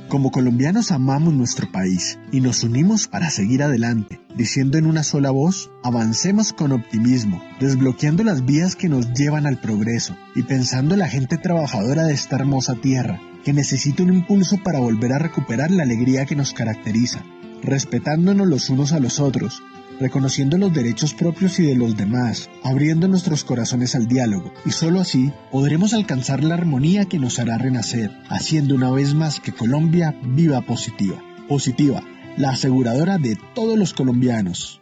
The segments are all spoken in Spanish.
Como colombianos amamos nuestro país y nos unimos para seguir adelante, diciendo en una sola voz, avancemos con optimismo, desbloqueando las vías que nos llevan al progreso y pensando en la gente trabajadora de esta hermosa tierra, que necesita un impulso para volver a recuperar la alegría que nos caracteriza, respetándonos los unos a los otros, reconociendo los derechos propios y de los demás, abriendo nuestros corazones al diálogo, y solo así podremos alcanzar la armonía que nos hará renacer, haciendo una vez más que Colombia viva positiva. Positiva, la aseguradora de todos los colombianos.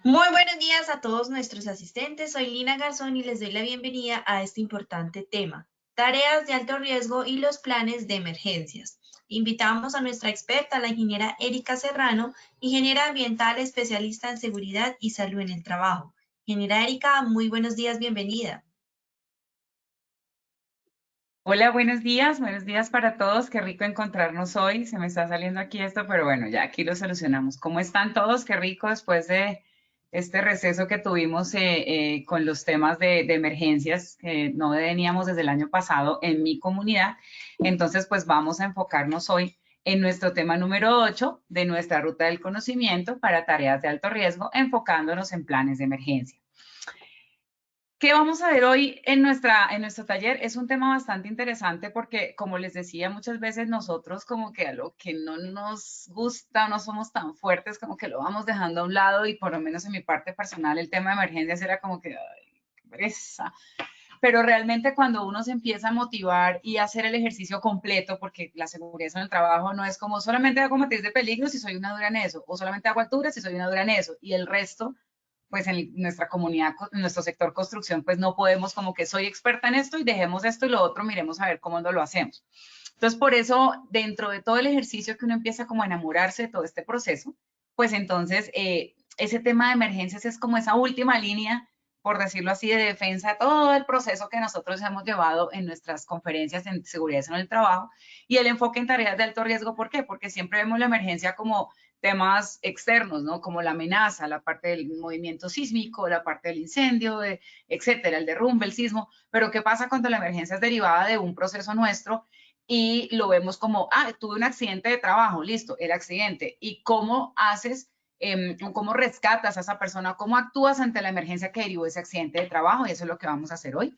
Muy buenos días a todos nuestros asistentes. Soy Lina Garzón y les doy la bienvenida a este importante tema, tareas de alto riesgo y los planes de emergencias. Invitamos a nuestra experta, la ingeniera Erika Serrano, ingeniera ambiental especialista en seguridad y salud en el trabajo. Ingeniera Erika, muy buenos días, bienvenida. Hola, buenos días para todos. Qué rico encontrarnos hoy. Se me está saliendo aquí esto, pero bueno, ya aquí lo solucionamos. ¿Cómo están todos? Qué rico después de este receso que tuvimos con los temas de emergencias que no veníamos desde el año pasado en mi comunidad. Entonces, pues vamos a enfocarnos hoy en nuestro tema número 8 de nuestra ruta del conocimiento para tareas de alto riesgo, enfocándonos en planes de emergencia. ¿Qué vamos a ver hoy en nuestro taller? Es un tema bastante interesante porque, como les decía, muchas veces nosotros como que a lo que no nos gusta, no somos tan fuertes, como que lo vamos dejando a un lado y por lo menos en mi parte personal el tema de emergencias era como que, ay, qué pereza. Pero realmente cuando uno se empieza a motivar y a hacer el ejercicio completo, porque la seguridad en el trabajo no es como solamente hago matriz de peligros si soy una dura en eso, o solamente hago alturas si soy una dura en eso, y el resto pues en nuestra comunidad, en nuestro sector construcción, pues no podemos como que soy experta en esto y dejemos esto y lo otro, miremos a ver cómo lo hacemos. Entonces, por eso, dentro de todo el ejercicio que uno empieza como a enamorarse de todo este proceso, pues entonces ese tema de emergencias es como esa última línea, por decirlo así, de defensa de todo el proceso que nosotros hemos llevado en nuestras conferencias en seguridad en el trabajo y el enfoque en tareas de alto riesgo. ¿Por qué? Porque siempre vemos la emergencia como temas externos, ¿no? Como la amenaza, la parte del movimiento sísmico, la parte del incendio, etcétera, el derrumbe, el sismo. Pero ¿qué pasa cuando la emergencia es derivada de un proceso nuestro y lo vemos como, tuve un accidente de trabajo, listo, el accidente. ¿Y cómo haces, cómo rescatas a esa persona? ¿Cómo actúas ante la emergencia que derivó ese accidente de trabajo? Y eso es lo que vamos a hacer hoy.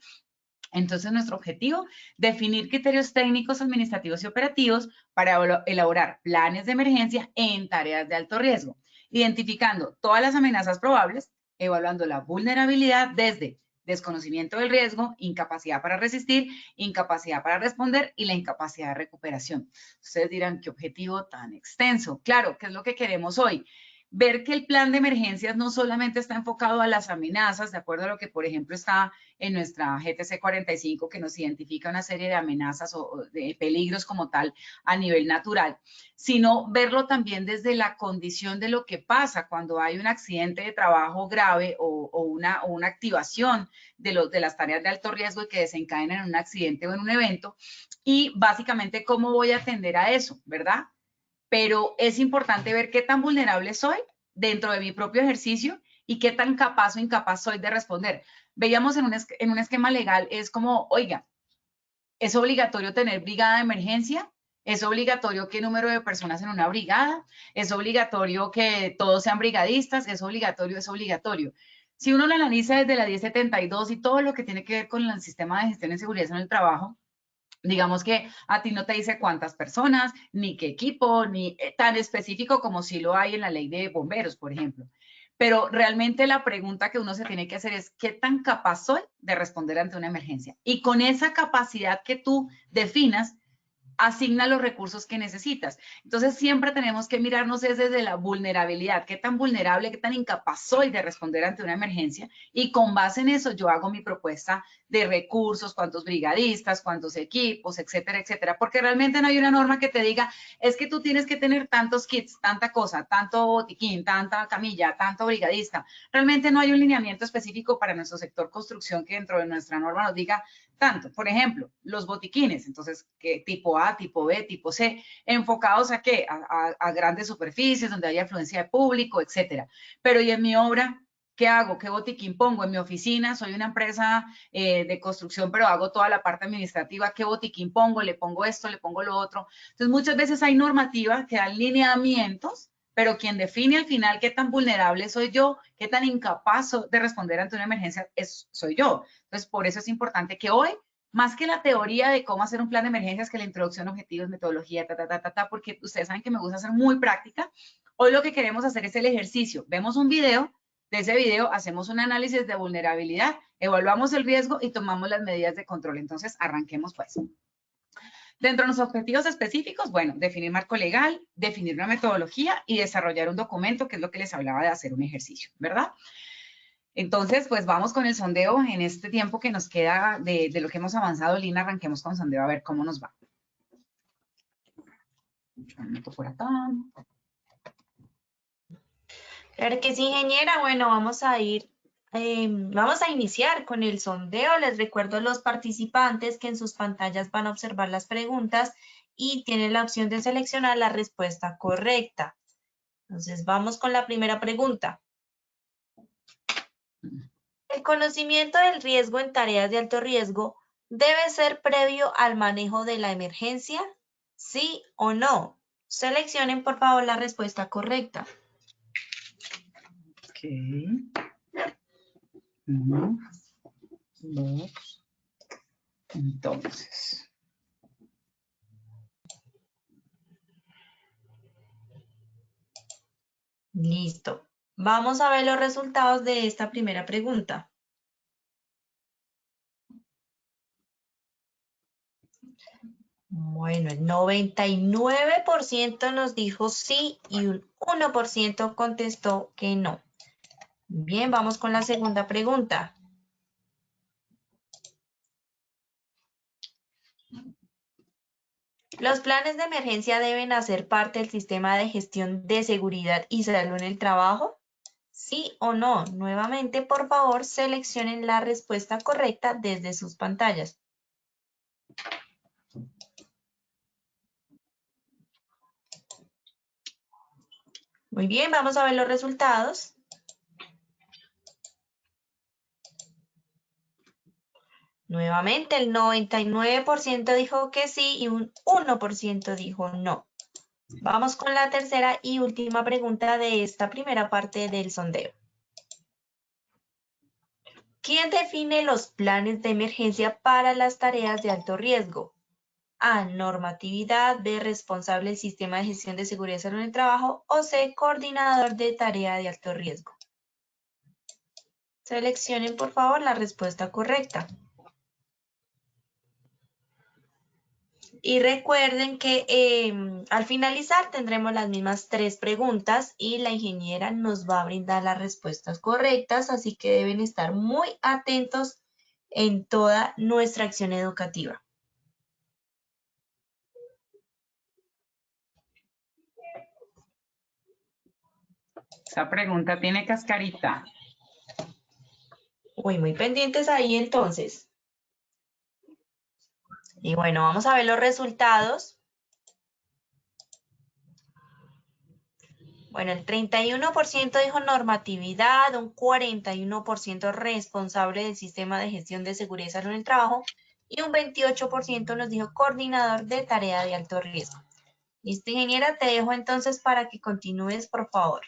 Entonces, nuestro objetivo, definir criterios técnicos, administrativos y operativos para elaborar planes de emergencia en tareas de alto riesgo, identificando todas las amenazas probables, evaluando la vulnerabilidad desde desconocimiento del riesgo, incapacidad para resistir, incapacidad para responder y la incapacidad de recuperación. Ustedes dirán, ¿qué objetivo tan extenso? Claro, ¿qué es lo que queremos hoy? Ver que el plan de emergencias no solamente está enfocado a las amenazas, de acuerdo a lo que, por ejemplo, está en nuestra GTC 45, que nos identifica una serie de amenazas o de peligros como tal a nivel natural, sino verlo también desde la condición de lo que pasa cuando hay un accidente de trabajo grave o una activación de las tareas de alto riesgo y que desencadenan en un accidente o en un evento, y básicamente cómo voy a atender a eso, ¿verdad? Pero es importante ver qué tan vulnerable soy dentro de mi propio ejercicio y qué tan capaz o incapaz soy de responder. Veíamos en un esquema legal, es como, oiga, ¿es obligatorio tener brigada de emergencia? ¿Es obligatorio qué número de personas en una brigada? ¿Es obligatorio que todos sean brigadistas? ¿Es obligatorio? ¿Es obligatorio? Si uno lo analiza desde la 1072 y todo lo que tiene que ver con el sistema de gestión de seguridad en el trabajo, digamos que a ti no te dice cuántas personas, ni qué equipo, ni tan específico como si lo hay en la ley de bomberos, por ejemplo. Pero realmente la pregunta que uno se tiene que hacer es, ¿qué tan capaz soy de responder ante una emergencia? Y con esa capacidad que tú definas, asigna los recursos que necesitas. Entonces, siempre tenemos que mirarnos desde la vulnerabilidad, qué tan vulnerable, qué tan incapaz soy de responder ante una emergencia, y con base en eso yo hago mi propuesta de recursos, cuántos brigadistas, cuántos equipos, etcétera, etcétera, porque realmente no hay una norma que te diga, es que tú tienes que tener tantos kits, tanta cosa, tanto botiquín, tanta camilla, tanto brigadista. Realmente no hay un lineamiento específico para nuestro sector construcción que dentro de nuestra norma nos diga tanto. Por ejemplo, los botiquines, entonces, ¿qué tipo A, tipo B, tipo C? ¿Enfocados a qué? A grandes superficies donde haya afluencia de público, etcétera. Pero y en mi obra, ¿Qué hago? ¿Qué botiquín pongo? En mi oficina, soy una empresa de construcción, pero hago toda la parte administrativa. ¿Qué botiquín pongo? ¿Le pongo esto? ¿Le pongo lo otro? Entonces, muchas veces hay normativas que dan lineamientos, pero quien define al final qué tan vulnerable soy yo, qué tan incapaz de responder ante una emergencia soy yo. Entonces, por eso es importante que hoy, más que la teoría de cómo hacer un plan de emergencias, que la introducción, objetivos, metodología, porque ustedes saben que me gusta ser muy práctica, hoy lo que queremos hacer es el ejercicio. Vemos un video, de ese video hacemos un análisis de vulnerabilidad, evaluamos el riesgo y tomamos las medidas de control. Entonces, arranquemos pues. Dentro de los objetivos específicos, bueno, definir marco legal, definir una metodología y desarrollar un documento, que es lo que les hablaba de hacer un ejercicio, ¿verdad? Entonces, pues vamos con el sondeo en este tiempo que nos queda de lo que hemos avanzado. Lina, arranquemos con sondeo a ver cómo nos va. Un momento por acá. Claro que sí, ingeniera. Bueno, vamos a iniciar con el sondeo. Les recuerdo a los participantes que en sus pantallas van a observar las preguntas y tienen la opción de seleccionar la respuesta correcta. Entonces, vamos con la primera pregunta. ¿El conocimiento del riesgo en tareas de alto riesgo debe ser previo al manejo de la emergencia? ¿Sí o no? Seleccionen, por favor, la respuesta correcta. Ok. 1, 2. Entonces. Listo. Vamos a ver los resultados de esta primera pregunta. Bueno, el 99% nos dijo sí y un 1% contestó que no. Bien, vamos con la segunda pregunta. ¿Los planes de emergencia deben hacer parte del sistema de gestión de seguridad y salud en el trabajo? ¿Sí o no? Nuevamente, por favor, seleccionen la respuesta correcta desde sus pantallas. Muy bien, vamos a ver los resultados. Nuevamente, el 99% dijo que sí y un 1% dijo no. Vamos con la tercera y última pregunta de esta primera parte del sondeo. ¿Quién define los planes de emergencia para las tareas de alto riesgo? A. Normatividad. B. Responsable del sistema de gestión de seguridad y salud en el trabajo. O C. Coordinador de tarea de alto riesgo. Seleccionen, por favor, la respuesta correcta. Y recuerden que al finalizar tendremos las mismas 3 preguntas y la ingeniera nos va a brindar las respuestas correctas, así que deben estar muy atentos en toda nuestra acción educativa. Esa pregunta tiene cascarita. Uy, muy pendientes ahí entonces. Y bueno, vamos a ver los resultados. Bueno, el 31% dijo normatividad, un 41% responsable del sistema de gestión de seguridad y salud en el trabajo y un 28% nos dijo coordinador de tarea de alto riesgo. Listo, ingeniera, te dejo entonces para que continúes, por favor.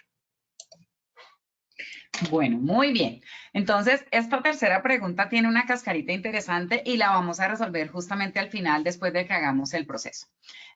Bueno, muy bien. Entonces, esta tercera pregunta tiene una cascarita interesante y la vamos a resolver justamente al final, después de que hagamos el proceso.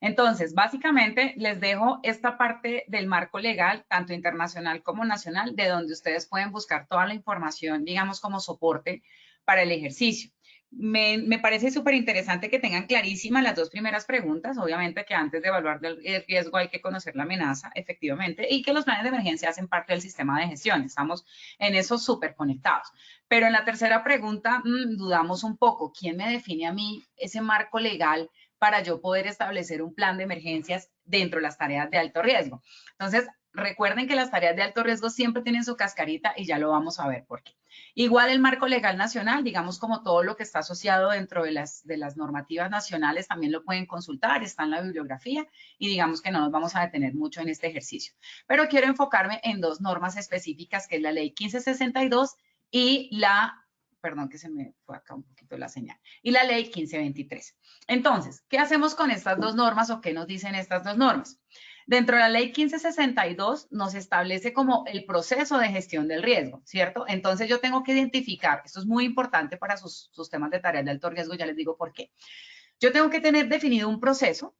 Entonces, básicamente, les dejo esta parte del marco legal, tanto internacional como nacional, de donde ustedes pueden buscar toda la información, digamos, como soporte para el ejercicio. Me parece súper interesante que tengan clarísimas las 2 primeras preguntas. Obviamente que antes de evaluar el riesgo hay que conocer la amenaza, efectivamente, y que los planes de emergencia hacen parte del sistema de gestión. Estamos en eso súper conectados. Pero en la tercera pregunta dudamos un poco. ¿Quién me define a mí ese marco legal para yo poder establecer un plan de emergencias dentro de las tareas de alto riesgo? Entonces, recuerden que las tareas de alto riesgo siempre tienen su cascarita y ya lo vamos a ver por qué. Igual el marco legal nacional, digamos como todo lo que está asociado dentro de las normativas nacionales también lo pueden consultar, está en la bibliografía y digamos que no nos vamos a detener mucho en este ejercicio. Pero quiero enfocarme en dos normas específicas, que es la ley 1562 y la, perdón que se me fue acá un poquito la señal, y la ley 1523. Entonces, ¿qué hacemos con estas dos normas o qué nos dicen estas dos normas? Dentro de la ley 1562 nos establece como el proceso de gestión del riesgo, ¿cierto? Entonces yo tengo que identificar, esto es muy importante para sus temas de tareas de alto riesgo, ya les digo por qué. Yo tengo que tener definido un proceso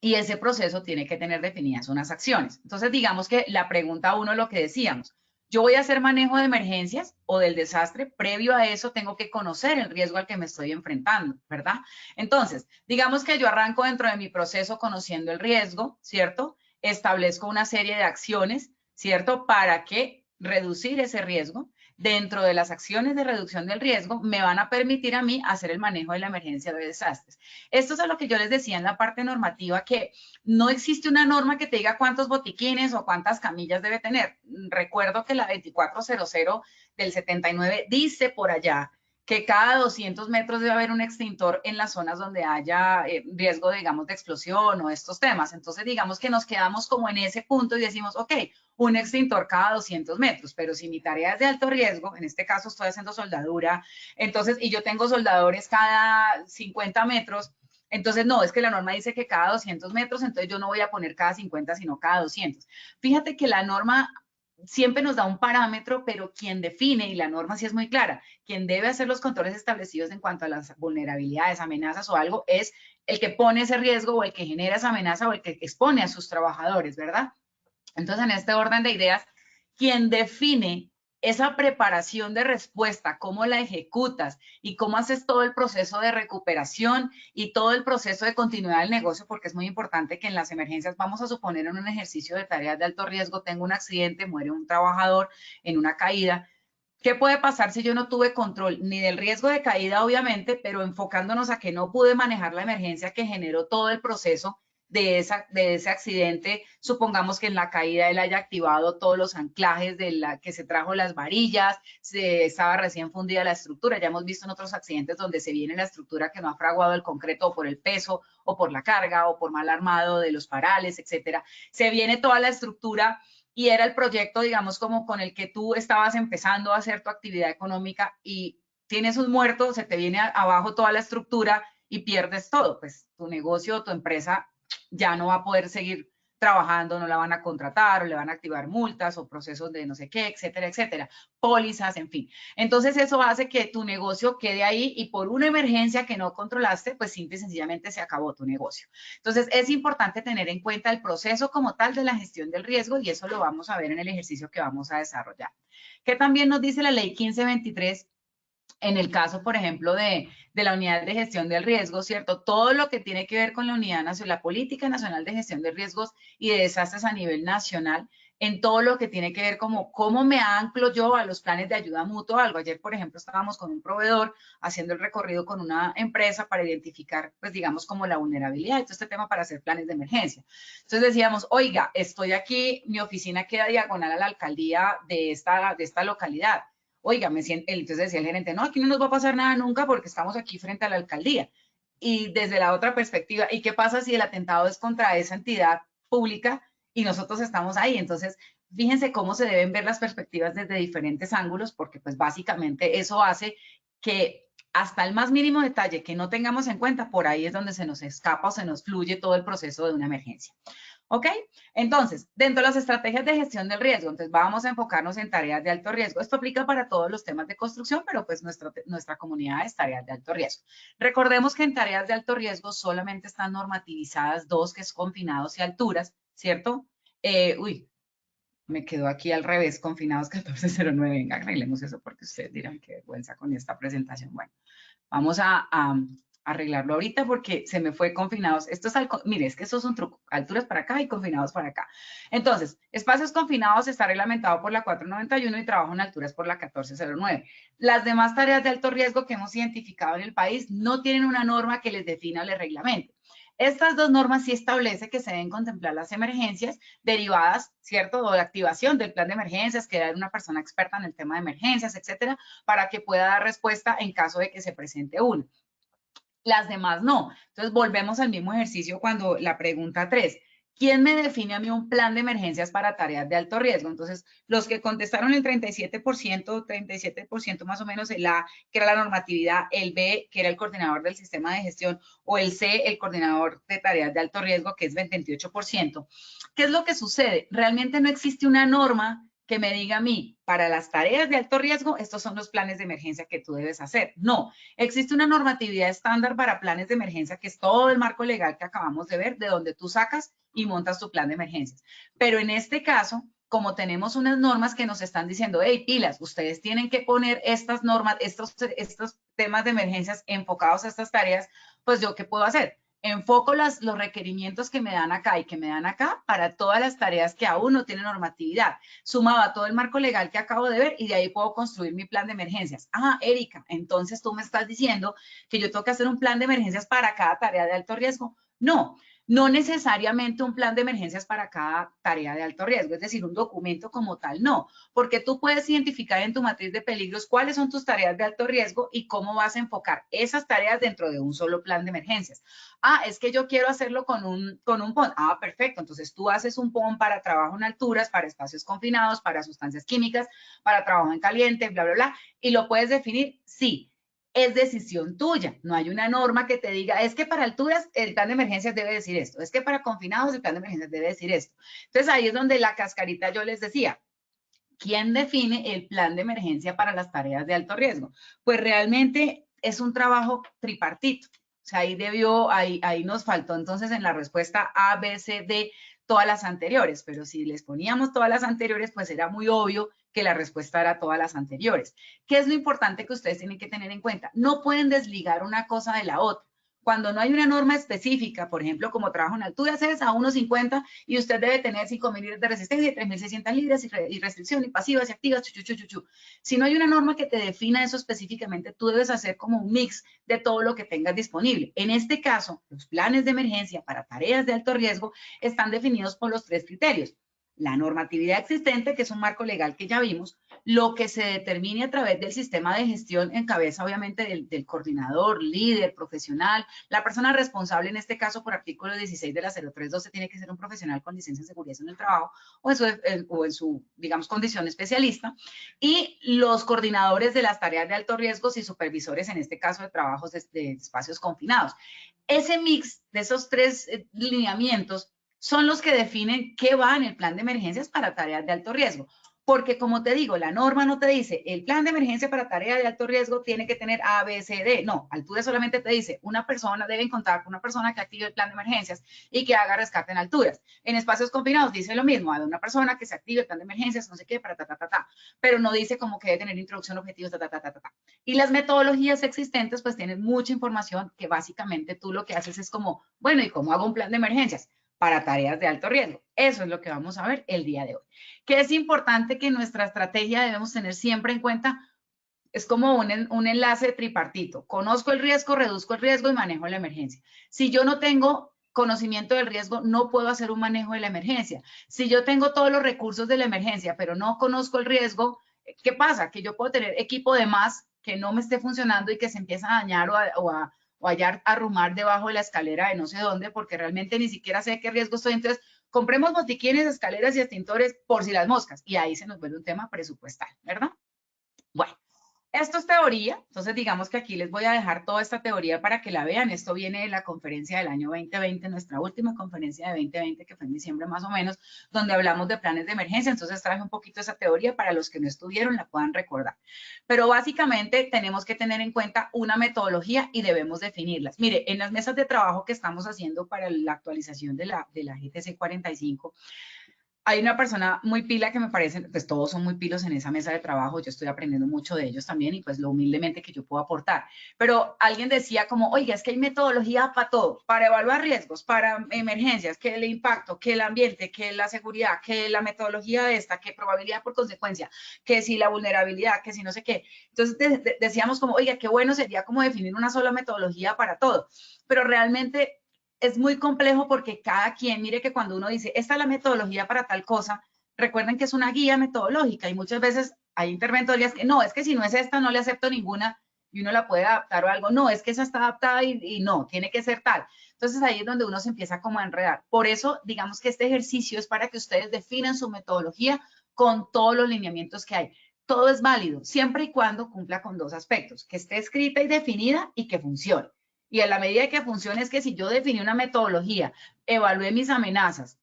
y ese proceso tiene que tener definidas unas acciones. Entonces digamos que la pregunta 1, lo que decíamos, yo voy a hacer manejo de emergencias o del desastre, previo a eso tengo que conocer el riesgo al que me estoy enfrentando, ¿verdad? Entonces, digamos que yo arranco dentro de mi proceso conociendo el riesgo, ¿cierto? Establezco una serie de acciones, ¿cierto? Para que reducir ese riesgo. Dentro de las acciones de reducción del riesgo me van a permitir a mí hacer el manejo de la emergencia de desastres. Esto es a lo que yo les decía en la parte normativa, que no existe una norma que te diga cuántos botiquines o cuántas camillas debe tener. Recuerdo que la 2400 del 79 dice por allá que cada 200 metros debe haber un extintor en las zonas donde haya riesgo, digamos, de explosión o estos temas. Entonces, digamos que nos quedamos como en ese punto y decimos, ok, un extintor cada 200 metros, pero si mi tarea es de alto riesgo, en este caso estoy haciendo soldadura, entonces, y yo tengo soldadores cada 50 metros, entonces, no, es que la norma dice que cada 200 metros, entonces yo no voy a poner cada 50, sino cada 200. Fíjate que la norma siempre nos da un parámetro, pero quien define, y la norma sí es muy clara, quien debe hacer los controles establecidos en cuanto a las vulnerabilidades, amenazas o algo, es el que pone ese riesgo o el que genera esa amenaza o el que expone a sus trabajadores, ¿verdad? Entonces, en este orden de ideas, quien define esa preparación de respuesta, cómo la ejecutas y cómo haces todo el proceso de recuperación y todo el proceso de continuidad del negocio, porque es muy importante que en las emergencias, vamos a suponer en un ejercicio de tareas de alto riesgo, tengo un accidente, muere un trabajador en una caída. ¿Qué puede pasar si yo no tuve control ni del riesgo de caída, obviamente, pero enfocándonos a que no pude manejar la emergencia que generó todo el proceso de ese accidente? Supongamos que en la caída él haya activado todos los anclajes de la que se trajo las varillas, se estaba recién fundida la estructura. Ya hemos visto en otros accidentes donde se viene la estructura que no ha fraguado el concreto o por el peso o por la carga o por mal armado de los parales, etcétera. Se viene toda la estructura y era el proyecto, digamos, como con el que tú estabas empezando a hacer tu actividad económica y tienes un muerto, se te viene abajo toda la estructura y pierdes todo. Pues tu negocio, tu empresa ya no va a poder seguir trabajando, no la van a contratar o le van a activar multas o procesos de no sé qué, etcétera, etcétera, pólizas, en fin. Entonces eso hace que tu negocio quede ahí y por una emergencia que no controlaste, pues simple y sencillamente se acabó tu negocio. Entonces es importante tener en cuenta el proceso como tal de la gestión del riesgo y eso lo vamos a ver en el ejercicio que vamos a desarrollar. ¿Qué también nos dice la ley 1523? En el caso, por ejemplo, de la unidad de gestión del riesgo, ¿cierto? Todo lo que tiene que ver con la unidad nacional, la política nacional de gestión de riesgos y de desastres a nivel nacional, en todo lo que tiene que ver como cómo me anclo yo a los planes de ayuda mutua. Algo ayer, por ejemplo, estábamos con un proveedor haciendo el recorrido con una empresa para identificar, pues digamos, como la vulnerabilidad y todo este tema para hacer planes de emergencia. Entonces decíamos, oiga, estoy aquí, mi oficina queda diagonal a la alcaldía de esta localidad. Oiga, entonces decía el gerente, no, aquí no nos va a pasar nada nunca porque estamos aquí frente a la alcaldía. Y desde la otra perspectiva, ¿y qué pasa si el atentado es contra esa entidad pública y nosotros estamos ahí? Entonces, fíjense cómo se deben ver las perspectivas desde diferentes ángulos, porque pues básicamente eso hace que hasta el más mínimo detalle que no tengamos en cuenta, por ahí es donde se nos escapa o se nos fluye todo el proceso de una emergencia. ¿Ok? Entonces, dentro de las estrategias de gestión del riesgo, entonces vamos a enfocarnos en tareas de alto riesgo. Esto aplica para todos los temas de construcción, pero pues nuestra comunidad es tareas de alto riesgo. Recordemos que en tareas de alto riesgo solamente están normativizadas dos, que es confinados y alturas, ¿cierto? Me quedó aquí al revés, confinados 1409. Venga, arreglemos eso porque ustedes dirán qué vergüenza con esta presentación. Bueno, vamos a arreglarlo ahorita porque se me fue confinados. Esto es mire, es que eso es un truco. Alturas para acá y confinados para acá. Entonces, espacios confinados está reglamentado por la 491 y trabajo en alturas por la 1409. Las demás tareas de alto riesgo que hemos identificado en el país no tienen una norma que les defina o les reglamente. Estas dos normas sí establece que se deben contemplar las emergencias derivadas, ¿cierto? O la activación del plan de emergencias, que era una persona experta en el tema de emergencias, etcétera, para que pueda dar respuesta en caso de que se presente una. Las demás no. Entonces, volvemos al mismo ejercicio cuando la pregunta 3. ¿Quién me define a mí un plan de emergencias para tareas de alto riesgo? Entonces, los que contestaron el 37% más o menos, el A, que era la normatividad, el B, que era el coordinador del sistema de gestión, o el C, el coordinador de tareas de alto riesgo, que es 28%. ¿Qué es lo que sucede? Realmente no existe una norma que me diga a mí, para las tareas de alto riesgo, estos son los planes de emergencia que tú debes hacer. No, existe una normatividad estándar para planes de emergencia, que es todo el marco legal que acabamos de ver, de donde tú sacas y montas tu plan de emergencias. Pero en este caso, como tenemos unas normas que nos están diciendo, hey, pilas, ustedes tienen que poner estas normas, estos temas de emergencias enfocados a estas tareas, pues yo, ¿qué puedo hacer? Enfoco los requerimientos que me dan acá y que me dan acá para todas las tareas que aún no tienen normatividad, sumado a todo el marco legal que acabo de ver, y de ahí puedo construir mi plan de emergencias. Ah, Erika, entonces tú me estás diciendo que yo tengo que hacer un plan de emergencias para cada tarea de alto riesgo. No, no necesariamente un plan de emergencias para cada tarea de alto riesgo, es decir, un documento como tal, no, porque tú puedes identificar en tu matriz de peligros cuáles son tus tareas de alto riesgo y cómo vas a enfocar esas tareas dentro de un solo plan de emergencias. Ah, es que yo quiero hacerlo con un PON. Ah, perfecto, entonces tú haces un PON para trabajo en alturas, para espacios confinados, para sustancias químicas, para trabajo en caliente, bla, bla, bla, y lo puedes definir, sí. Es decisión tuya, no hay una norma que te diga, es que para alturas el plan de emergencias debe decir esto, es que para confinados el plan de emergencias debe decir esto. Entonces ahí es donde la cascarita yo les decía, ¿quién define el plan de emergencia para las tareas de alto riesgo? Pues realmente es un trabajo tripartito. O sea, ahí nos faltó entonces en la respuesta A, B, C, D, todas las anteriores, pero si les poníamos todas las anteriores, pues era muy obvio que la respuesta era todas las anteriores. ¿Qué es lo importante que ustedes tienen que tener en cuenta? No pueden desligar una cosa de la otra. Cuando no hay una norma específica, por ejemplo, como trabajo en alturas es a 1.50 y usted debe tener 5.000 libras de resistencia y 3.600 libras y restricción y pasivas y activas, Si no hay una norma que te defina eso específicamente, tú debes hacer como un mix de todo lo que tengas disponible. En este caso, los planes de emergencia para tareas de alto riesgo están definidos por los 3 criterios. La normatividad existente, que es un marco legal que ya vimos, lo que se determine a través del sistema de gestión en cabeza, obviamente, del coordinador, líder, profesional, la persona responsable, en este caso, por artículo 16 de la 0312, tiene que ser un profesional con licencia en seguridad en el trabajo o en su, digamos, condición especialista, y los coordinadores de las tareas de alto riesgo y supervisores, en este caso, de trabajos de espacios confinados. Ese mix de esos 3 lineamientos son los que definen qué va en el plan de emergencias para tareas de alto riesgo. Porque, como te digo, la norma no te dice, el plan de emergencia para tareas de alto riesgo tiene que tener A, B, C, D. No, altura solamente te dice, deben contar con una persona que active el plan de emergencias y que haga rescate en alturas. En espacios confinados dice lo mismo, hay una persona que se active el plan de emergencias, no sé qué, para pero no dice como que debe tener introducción, objetivos, Y las metodologías existentes, pues tienen mucha información que básicamente tú lo que haces es como, bueno, ¿y cómo hago un plan de emergencias? Para tareas de alto riesgo. Eso es lo que vamos a ver el día de hoy. Que es importante que en nuestra estrategia debemos tener siempre en cuenta, es como un enlace tripartito. Conozco el riesgo, reduzco el riesgo y manejo la emergencia. Si yo no tengo conocimiento del riesgo, no puedo hacer un manejo de la emergencia. Si yo tengo todos los recursos de la emergencia, pero no conozco el riesgo, ¿qué pasa? Que yo puedo tener equipo de más que no me esté funcionando y que se empieza a dañar o a arrumar debajo de la escalera de no sé dónde, porque realmente ni siquiera sé qué riesgo estoy. Entonces, compremos botiquines, escaleras y extintores por si las moscas. Y ahí se nos vuelve un tema presupuestal, ¿verdad? Bueno, esto es teoría, entonces digamos que aquí les voy a dejar toda esta teoría para que la vean. Esto viene de la conferencia del año 2020, nuestra última conferencia de 2020, que fue en diciembre más o menos, donde hablamos de planes de emergencia. Entonces traje un poquito esa teoría para los que no estuvieron, la puedan recordar. Pero básicamente tenemos que tener en cuenta una metodología y debemos definirlas. Mire, en las mesas de trabajo que estamos haciendo para la actualización de la GTC 45, hay una persona muy pila que me parece, pues todos son muy pilos en esa mesa de trabajo, yo estoy aprendiendo mucho de ellos también y pues lo humildemente que yo puedo aportar. Pero alguien decía como, oiga, es que hay metodología para todo, para evaluar riesgos, para emergencias, que el impacto, que el ambiente, que la seguridad, que la metodología de esta, que probabilidad por consecuencia, que si la vulnerabilidad, que si no sé qué. Entonces decíamos como, oiga, qué bueno sería como definir una sola metodología para todo. Pero realmente es muy complejo porque cada quien, mire que cuando uno dice, esta es la metodología para tal cosa, recuerden que es una guía metodológica y muchas veces hay interventorías que no, es que si no es esta no le acepto ninguna y uno la puede adaptar o algo, no, es que esa está adaptada y no, tiene que ser tal. Entonces ahí es donde uno se empieza como a enredar. Por eso, digamos que este ejercicio es para que ustedes definan su metodología con todos los lineamientos que hay. Todo es válido, siempre y cuando cumpla con dos aspectos, que esté escrita y definida y que funcione. Y a la medida que funcione es que si yo definí una metodología, evalué mis amenazas,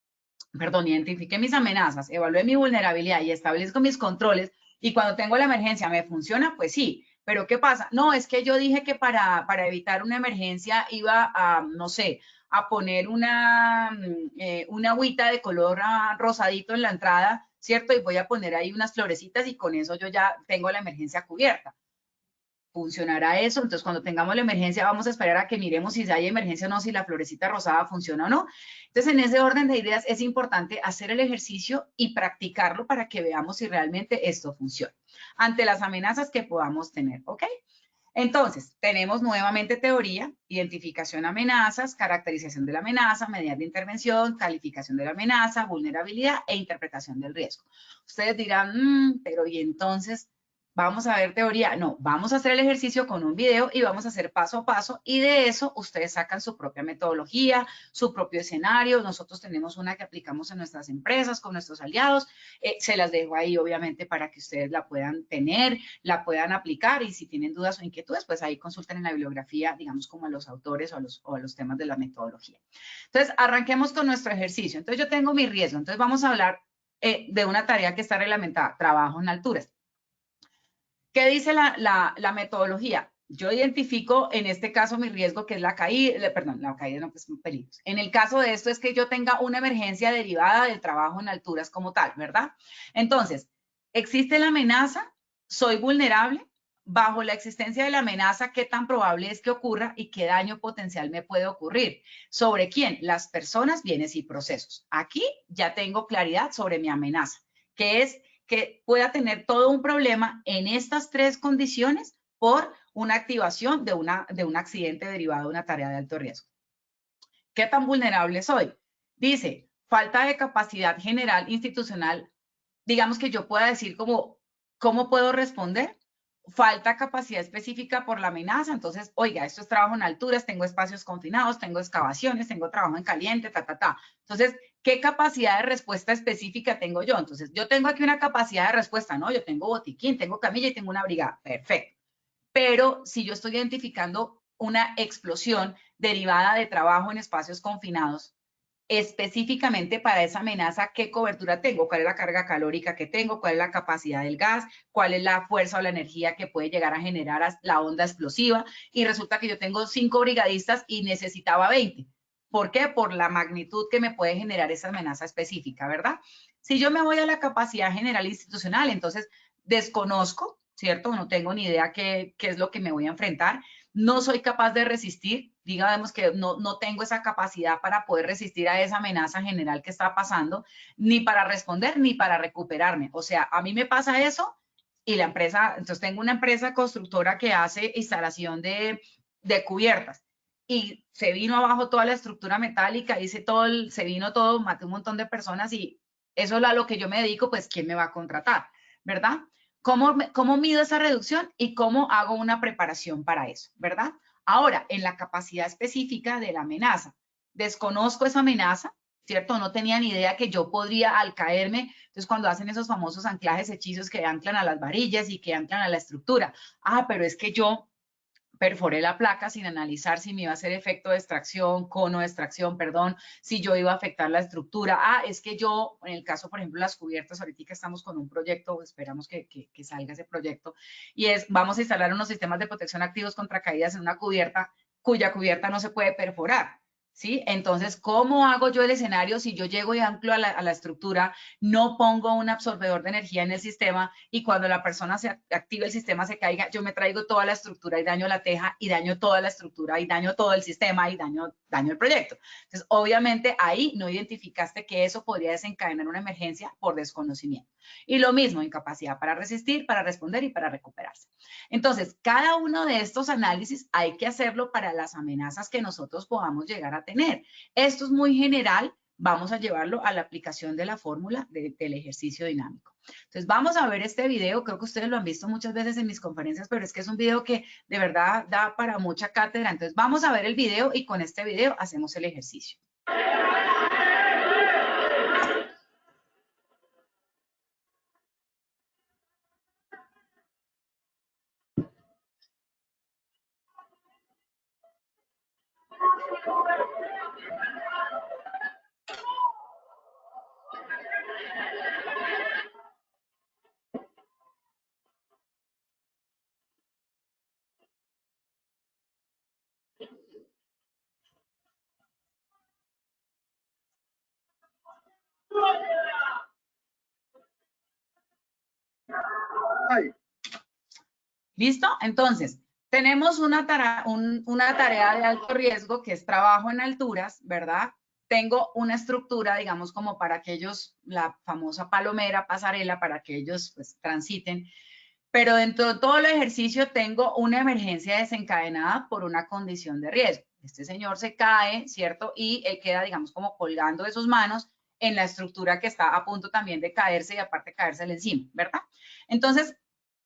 perdón, identifiqué mis amenazas, evalué mi vulnerabilidad y establezco mis controles, y cuando tengo la emergencia me funciona, pues sí. Pero ¿qué pasa? No, es que yo dije que para evitar una emergencia iba a, no sé, a poner una agüita de color rosadito en la entrada, ¿cierto? Y voy a poner ahí unas florecitas y con eso yo ya tengo la emergencia cubierta. ¿Funcionará eso? Entonces, cuando tengamos la emergencia, vamos a esperar a que miremos si hay emergencia o no, si la florecita rosada funciona o no. Entonces, en ese orden de ideas, es importante hacer el ejercicio y practicarlo para que veamos si realmente esto funciona ante las amenazas que podamos tener, ¿ok? Entonces, tenemos nuevamente teoría, identificación de amenazas, caracterización de la amenaza, medidas de intervención, calificación de la amenaza, vulnerabilidad e interpretación del riesgo. Ustedes dirán, pero ¿y entonces vamos a ver teoría? No, vamos a hacer el ejercicio con un video y vamos a hacer paso a paso y de eso ustedes sacan su propia metodología, su propio escenario. Nosotros tenemos una que aplicamos en nuestras empresas con nuestros aliados. Se las dejo ahí obviamente para que ustedes la puedan tener, la puedan aplicar y si tienen dudas o inquietudes, pues ahí consulten en la bibliografía, digamos como a los autores o a los temas de la metodología. Entonces, arranquemos con nuestro ejercicio. Entonces, yo tengo mi riesgo. Entonces, vamos a hablar de una tarea que está reglamentada, trabajo en alturas. ¿Qué dice la metodología? Yo identifico, en este caso, mi riesgo, que es la caída, perdón, la caída no, pues peligros. En el caso de esto es que yo tenga una emergencia derivada del trabajo en alturas como tal, ¿verdad? Entonces, ¿existe la amenaza? ¿Soy vulnerable? Bajo la existencia de la amenaza, ¿qué tan probable es que ocurra y qué daño potencial me puede ocurrir? ¿Sobre quién? Las personas, bienes y procesos. Aquí ya tengo claridad sobre mi amenaza, que es que pueda tener todo un problema en estas tres condiciones por una activación de un accidente derivado de una tarea de alto riesgo. ¿Qué tan vulnerable soy? Dice, falta de capacidad general institucional, digamos que yo pueda decir ¿cómo puedo responder? Falta capacidad específica por la amenaza, entonces, oiga, esto es trabajo en alturas, tengo espacios confinados, tengo excavaciones, tengo trabajo en caliente, Entonces, ¿qué capacidad de respuesta específica tengo yo? Entonces, yo tengo aquí una capacidad de respuesta, ¿no? Yo tengo botiquín, tengo camilla y tengo una brigada, perfecto. Pero si yo estoy identificando una explosión derivada de trabajo en espacios confinados, específicamente para esa amenaza, ¿qué cobertura tengo? ¿Cuál es la carga calórica que tengo? ¿Cuál es la capacidad del gas? ¿Cuál es la fuerza o la energía que puede llegar a generar la onda explosiva? Y resulta que yo tengo 5 brigadistas y necesitaba 20. ¿Por qué? Por la magnitud que me puede generar esa amenaza específica, ¿verdad? Si yo me voy a la capacidad general institucional, entonces desconozco, ¿cierto? No tengo ni idea qué es lo que me voy a enfrentar. No soy capaz de resistir, digamos que no tengo esa capacidad para poder resistir a esa amenaza general que está pasando, ni para responder, ni para recuperarme. O sea, a mí me pasa eso y la empresa, entonces tengo una empresa constructora que hace instalación de cubiertas y se vino abajo toda la estructura metálica, se vino todo, maté un montón de personas y eso es a lo que yo me dedico, pues ¿quién me va a contratar? ¿Verdad? ¿Cómo mido esa reducción y cómo hago una preparación para eso, verdad? Ahora, en la capacidad específica de la amenaza, desconozco esa amenaza, ¿cierto? No tenía ni idea que yo podría al caerme, entonces cuando hacen esos famosos anclajes hechizos que anclan a las varillas y que anclan a la estructura, pero es que yo perforé la placa sin analizar si me iba a hacer efecto de extracción, cono de extracción, perdón, si yo iba a afectar la estructura. Es que yo, en el caso, por ejemplo, las cubiertas, ahorita estamos con un proyecto, esperamos que salga ese proyecto, y vamos a instalar unos sistemas de protección activos contra caídas en una cubierta cuya cubierta no se puede perforar. ¿Sí? Entonces, ¿cómo hago yo el escenario si yo llego y anclo a la estructura, no pongo un absorbedor de energía en el sistema y cuando la persona se active el sistema se caiga, yo me traigo toda la estructura y daño la teja y daño toda la estructura y daño todo el sistema y daño el proyecto? Entonces, obviamente ahí no identificaste que eso podría desencadenar una emergencia por desconocimiento. Y lo mismo, incapacidad para resistir, para responder y para recuperarse. Entonces, cada uno de estos análisis hay que hacerlo para las amenazas que nosotros podamos llegar a tener. Esto es muy general, vamos a llevarlo a la aplicación de la fórmula del ejercicio dinámico. Entonces, vamos a ver este video, creo que ustedes lo han visto muchas veces en mis conferencias, pero es que es un video que de verdad da para mucha cátedra. Entonces, vamos a ver el video y con este video hacemos el ejercicio. ¿Listo? Entonces, tenemos una tarea de alto riesgo que es trabajo en alturas, ¿verdad? Tengo una estructura, digamos, como para que ellos, la famosa palomera, pasarela, para que ellos pues, transiten. Pero dentro de todo el ejercicio tengo una emergencia desencadenada por una condición de riesgo. Este señor se cae, ¿cierto? Y él queda, digamos, como colgando de sus manos en la estructura que está a punto también de caerse y aparte caérsele encima, ¿verdad? Entonces,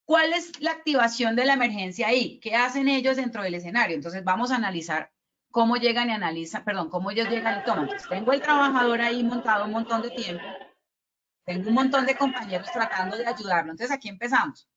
¿cuál es la activación de la emergencia ahí? ¿Qué hacen ellos dentro del escenario? Entonces, vamos a analizar cómo llegan y analizan, perdón, cómo ellos llegan y toman. Entonces, tengo el trabajador ahí montado un montón de tiempo. Tengo un montón de compañeros tratando de ayudarlo. Entonces, aquí empezamos.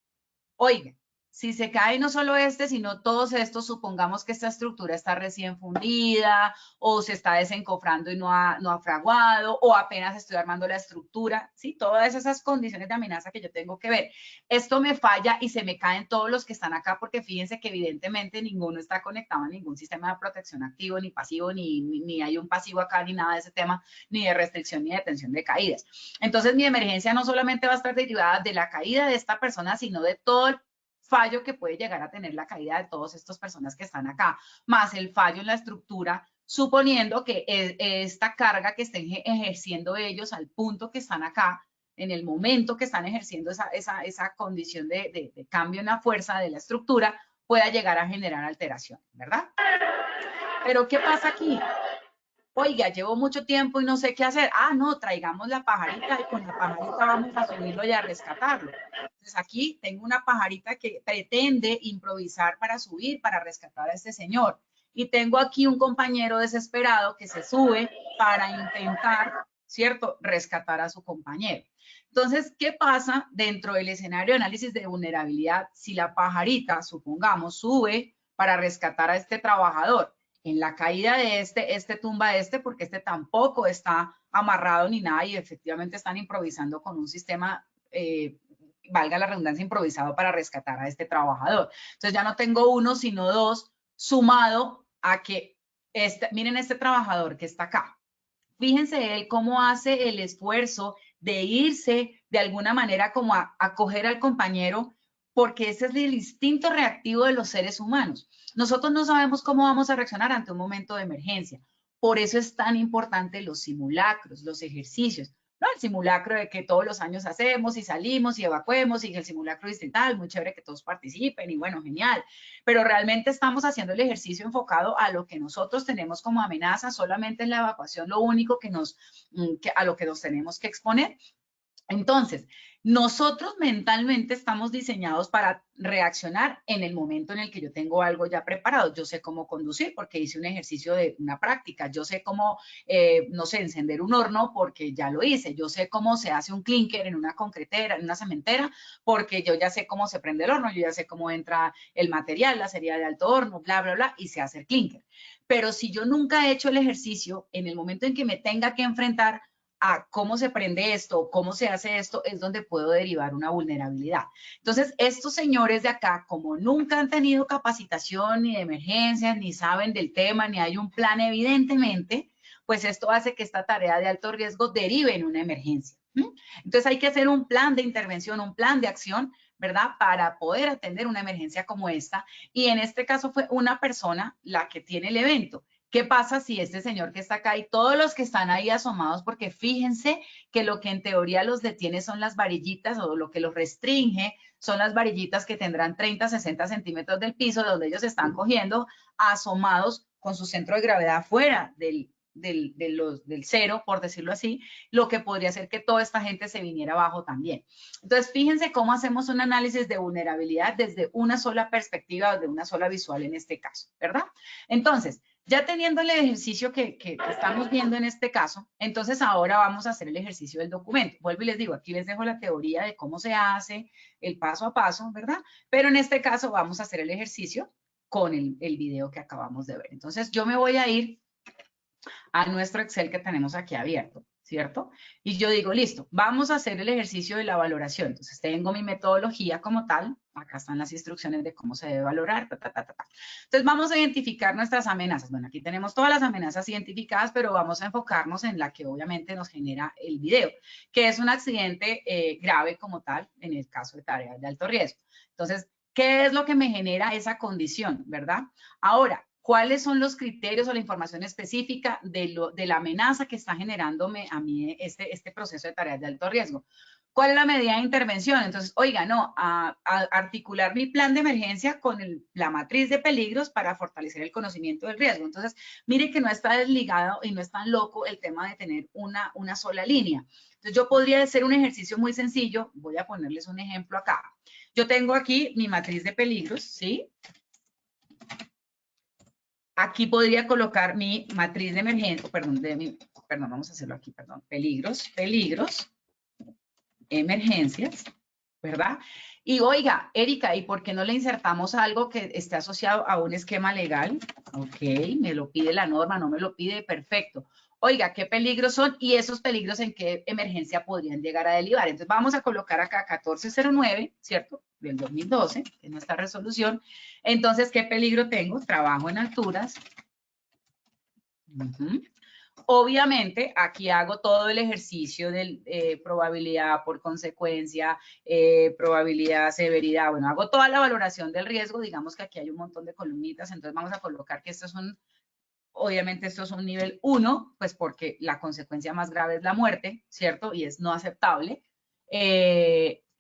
Oiga, si se cae no solo este, sino todos estos, supongamos que esta estructura está recién fundida o se está desencofrando y no ha fraguado o apenas estoy armando la estructura, ¿sí? Todas esas condiciones de amenaza que yo tengo que ver. Esto me falla y se me caen todos los que están acá porque fíjense que evidentemente ninguno está conectado a ningún sistema de protección activo ni pasivo, ni hay un pasivo acá, ni nada de ese tema, ni de restricción ni de detención de caídas. Entonces mi emergencia no solamente va a estar derivada de la caída de esta persona, sino de todo el fallo que puede llegar a tener la caída de todas estas personas que están acá, más el fallo en la estructura, suponiendo que esta carga que estén ejerciendo ellos al punto que están acá, en el momento que están ejerciendo esa condición de cambio en la fuerza de la estructura, pueda llegar a generar alteración, ¿verdad? Pero ¿qué pasa aquí? Oiga, llevo mucho tiempo y no sé qué hacer. Ah, no, traigamos la pajarita y con la pajarita vamos a subirlo y a rescatarlo. Entonces aquí tengo una pajarita que pretende improvisar para subir, para rescatar a este señor. Y tengo aquí un compañero desesperado que se sube para intentar, ¿cierto?, rescatar a su compañero. Entonces, ¿qué pasa dentro del escenario de análisis de vulnerabilidad si la pajarita, supongamos, sube para rescatar a este trabajador? En la caída de este tumba a este, porque este tampoco está amarrado ni nada y efectivamente están improvisando con un sistema, valga la redundancia, improvisado para rescatar a este trabajador. Entonces ya no tengo uno, sino dos, sumado a que, miren este trabajador que está acá. Fíjense él cómo hace el esfuerzo de irse de alguna manera como a coger al compañero, porque ese es el instinto reactivo de los seres humanos. Nosotros no sabemos cómo vamos a reaccionar ante un momento de emergencia. Por eso es tan importante los simulacros, los ejercicios. No el simulacro de que todos los años hacemos y salimos y evacuemos y el simulacro distrital, muy chévere que todos participen y bueno, genial. Pero realmente estamos haciendo el ejercicio enfocado a lo que nosotros tenemos como amenaza, solamente en la evacuación lo único a lo que nos tenemos que exponer. Entonces, nosotros mentalmente estamos diseñados para reaccionar en el momento en el que yo tengo algo ya preparado. Yo sé cómo conducir porque hice un ejercicio de una práctica. Yo sé cómo, no sé, encender un horno porque ya lo hice. Yo sé cómo se hace un clinker en una concretera, en una cementera, porque yo ya sé cómo se prende el horno, yo ya sé cómo entra el material, la serie de alto horno, bla, bla, bla, y se hace el clinker. Pero si yo nunca he hecho el ejercicio, en el momento en que me tenga que enfrentar a cómo se prende esto, cómo se hace esto, es donde puedo derivar una vulnerabilidad. Entonces, estos señores de acá, como nunca han tenido capacitación ni de emergencias, ni saben del tema, ni hay un plan evidentemente, pues esto hace que esta tarea de alto riesgo derive en una emergencia. Entonces, hay que hacer un plan de intervención, un plan de acción, ¿verdad? Para poder atender una emergencia como esta. Y en este caso fue una persona la que tiene el evento. ¿Qué pasa si este señor que está acá y todos los que están ahí asomados, porque fíjense que lo que en teoría los detiene son las varillitas o lo que los restringe son las varillitas que tendrán 30, 60 centímetros del piso, de donde ellos están cogiendo asomados con su centro de gravedad fuera del cero, por decirlo así, lo que podría hacer que toda esta gente se viniera abajo también. Entonces, fíjense cómo hacemos un análisis de vulnerabilidad desde una sola perspectiva, de una sola visual en este caso, ¿verdad? Entonces, ya teniendo el ejercicio que estamos viendo en este caso, entonces ahora vamos a hacer el ejercicio del documento. Vuelvo y les digo, aquí les dejo la teoría de cómo se hace, el paso a paso, ¿verdad? Pero en este caso vamos a hacer el ejercicio con el video que acabamos de ver. Entonces, yo me voy a ir a nuestro Excel que tenemos aquí abierto, ¿cierto? Y yo digo, listo, vamos a hacer el ejercicio de la valoración. Entonces, tengo mi metodología como tal. Acá están las instrucciones de cómo se debe valorar. Entonces, vamos a identificar nuestras amenazas. Bueno, aquí tenemos todas las amenazas identificadas, pero vamos a enfocarnos en la que obviamente nos genera el video, que es un accidente grave como tal, en el caso de tareas de alto riesgo. Entonces, ¿qué es lo que me genera esa condición, verdad? Ahora, ¿cuáles son los criterios o la información específica de la amenaza que está generándome a mí este proceso de tareas de alto riesgo? ¿Cuál es la medida de intervención? Entonces, oiga, no, a articular mi plan de emergencia con la matriz de peligros para fortalecer el conocimiento del riesgo. Entonces, mire que no está desligado y no es tan loco el tema de tener una sola línea. Entonces, yo podría hacer un ejercicio muy sencillo. Voy a ponerles un ejemplo acá. Yo tengo aquí mi matriz de peligros, ¿sí? Aquí podría colocar mi matriz de emergencia, perdón, vamos a hacerlo aquí, perdón, peligros, emergencias, ¿verdad? Y oiga, Erika, ¿y por qué no le insertamos algo que esté asociado a un esquema legal? Ok, me lo pide la norma, no me lo pide, perfecto. Oiga, ¿qué peligros son? Y esos peligros en qué emergencia podrían llegar a derivar. Entonces vamos a colocar acá 1409, ¿cierto? Del 2012, que es nuestra resolución. Entonces, ¿qué peligro tengo? Trabajo en alturas. Obviamente, aquí hago todo el ejercicio de probabilidad por consecuencia, probabilidad, severidad. Bueno, hago toda la valoración del riesgo. Digamos que aquí hay un montón de columnitas, entonces vamos a colocar que esto es obviamente esto es un nivel 1, pues porque la consecuencia más grave es la muerte, ¿cierto? Y es no aceptable.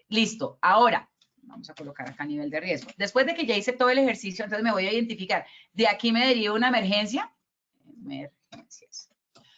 Listo. Ahora, vamos a colocar acá nivel de riesgo. Después de que ya hice todo el ejercicio, entonces me voy a identificar. De aquí me deriva una emergencia. Emergencias.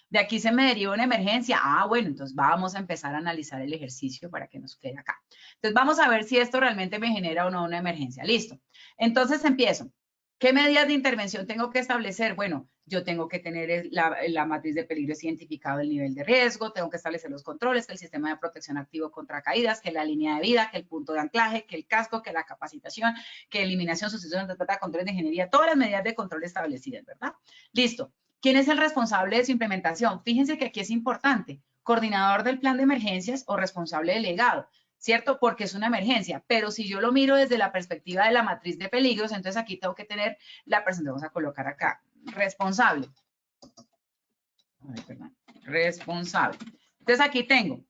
De aquí se me deriva una emergencia. Ah, bueno, entonces vamos a empezar a analizar el ejercicio para que nos quede acá. Entonces vamos a ver si esto realmente me genera o no una emergencia. Listo. Entonces empiezo. ¿Qué medidas de intervención tengo que establecer? Bueno, yo tengo que tener la matriz de peligros identificado el nivel de riesgo, tengo que establecer los controles, que el sistema de protección activo contra caídas, que la línea de vida, que el punto de anclaje, que el casco, que la capacitación, que eliminación, sucesión, controles de ingeniería, todas las medidas de control establecidas, ¿verdad? Listo. ¿Quién es el responsable de su implementación? Fíjense que aquí es importante, coordinador del plan de emergencias o responsable delegado, ¿cierto? Porque es una emergencia, pero si yo lo miro desde la perspectiva de la matriz de peligros, entonces aquí tengo que tener la persona, vamos a colocar acá, responsable. Ay, perdón, responsable. Entonces aquí tengo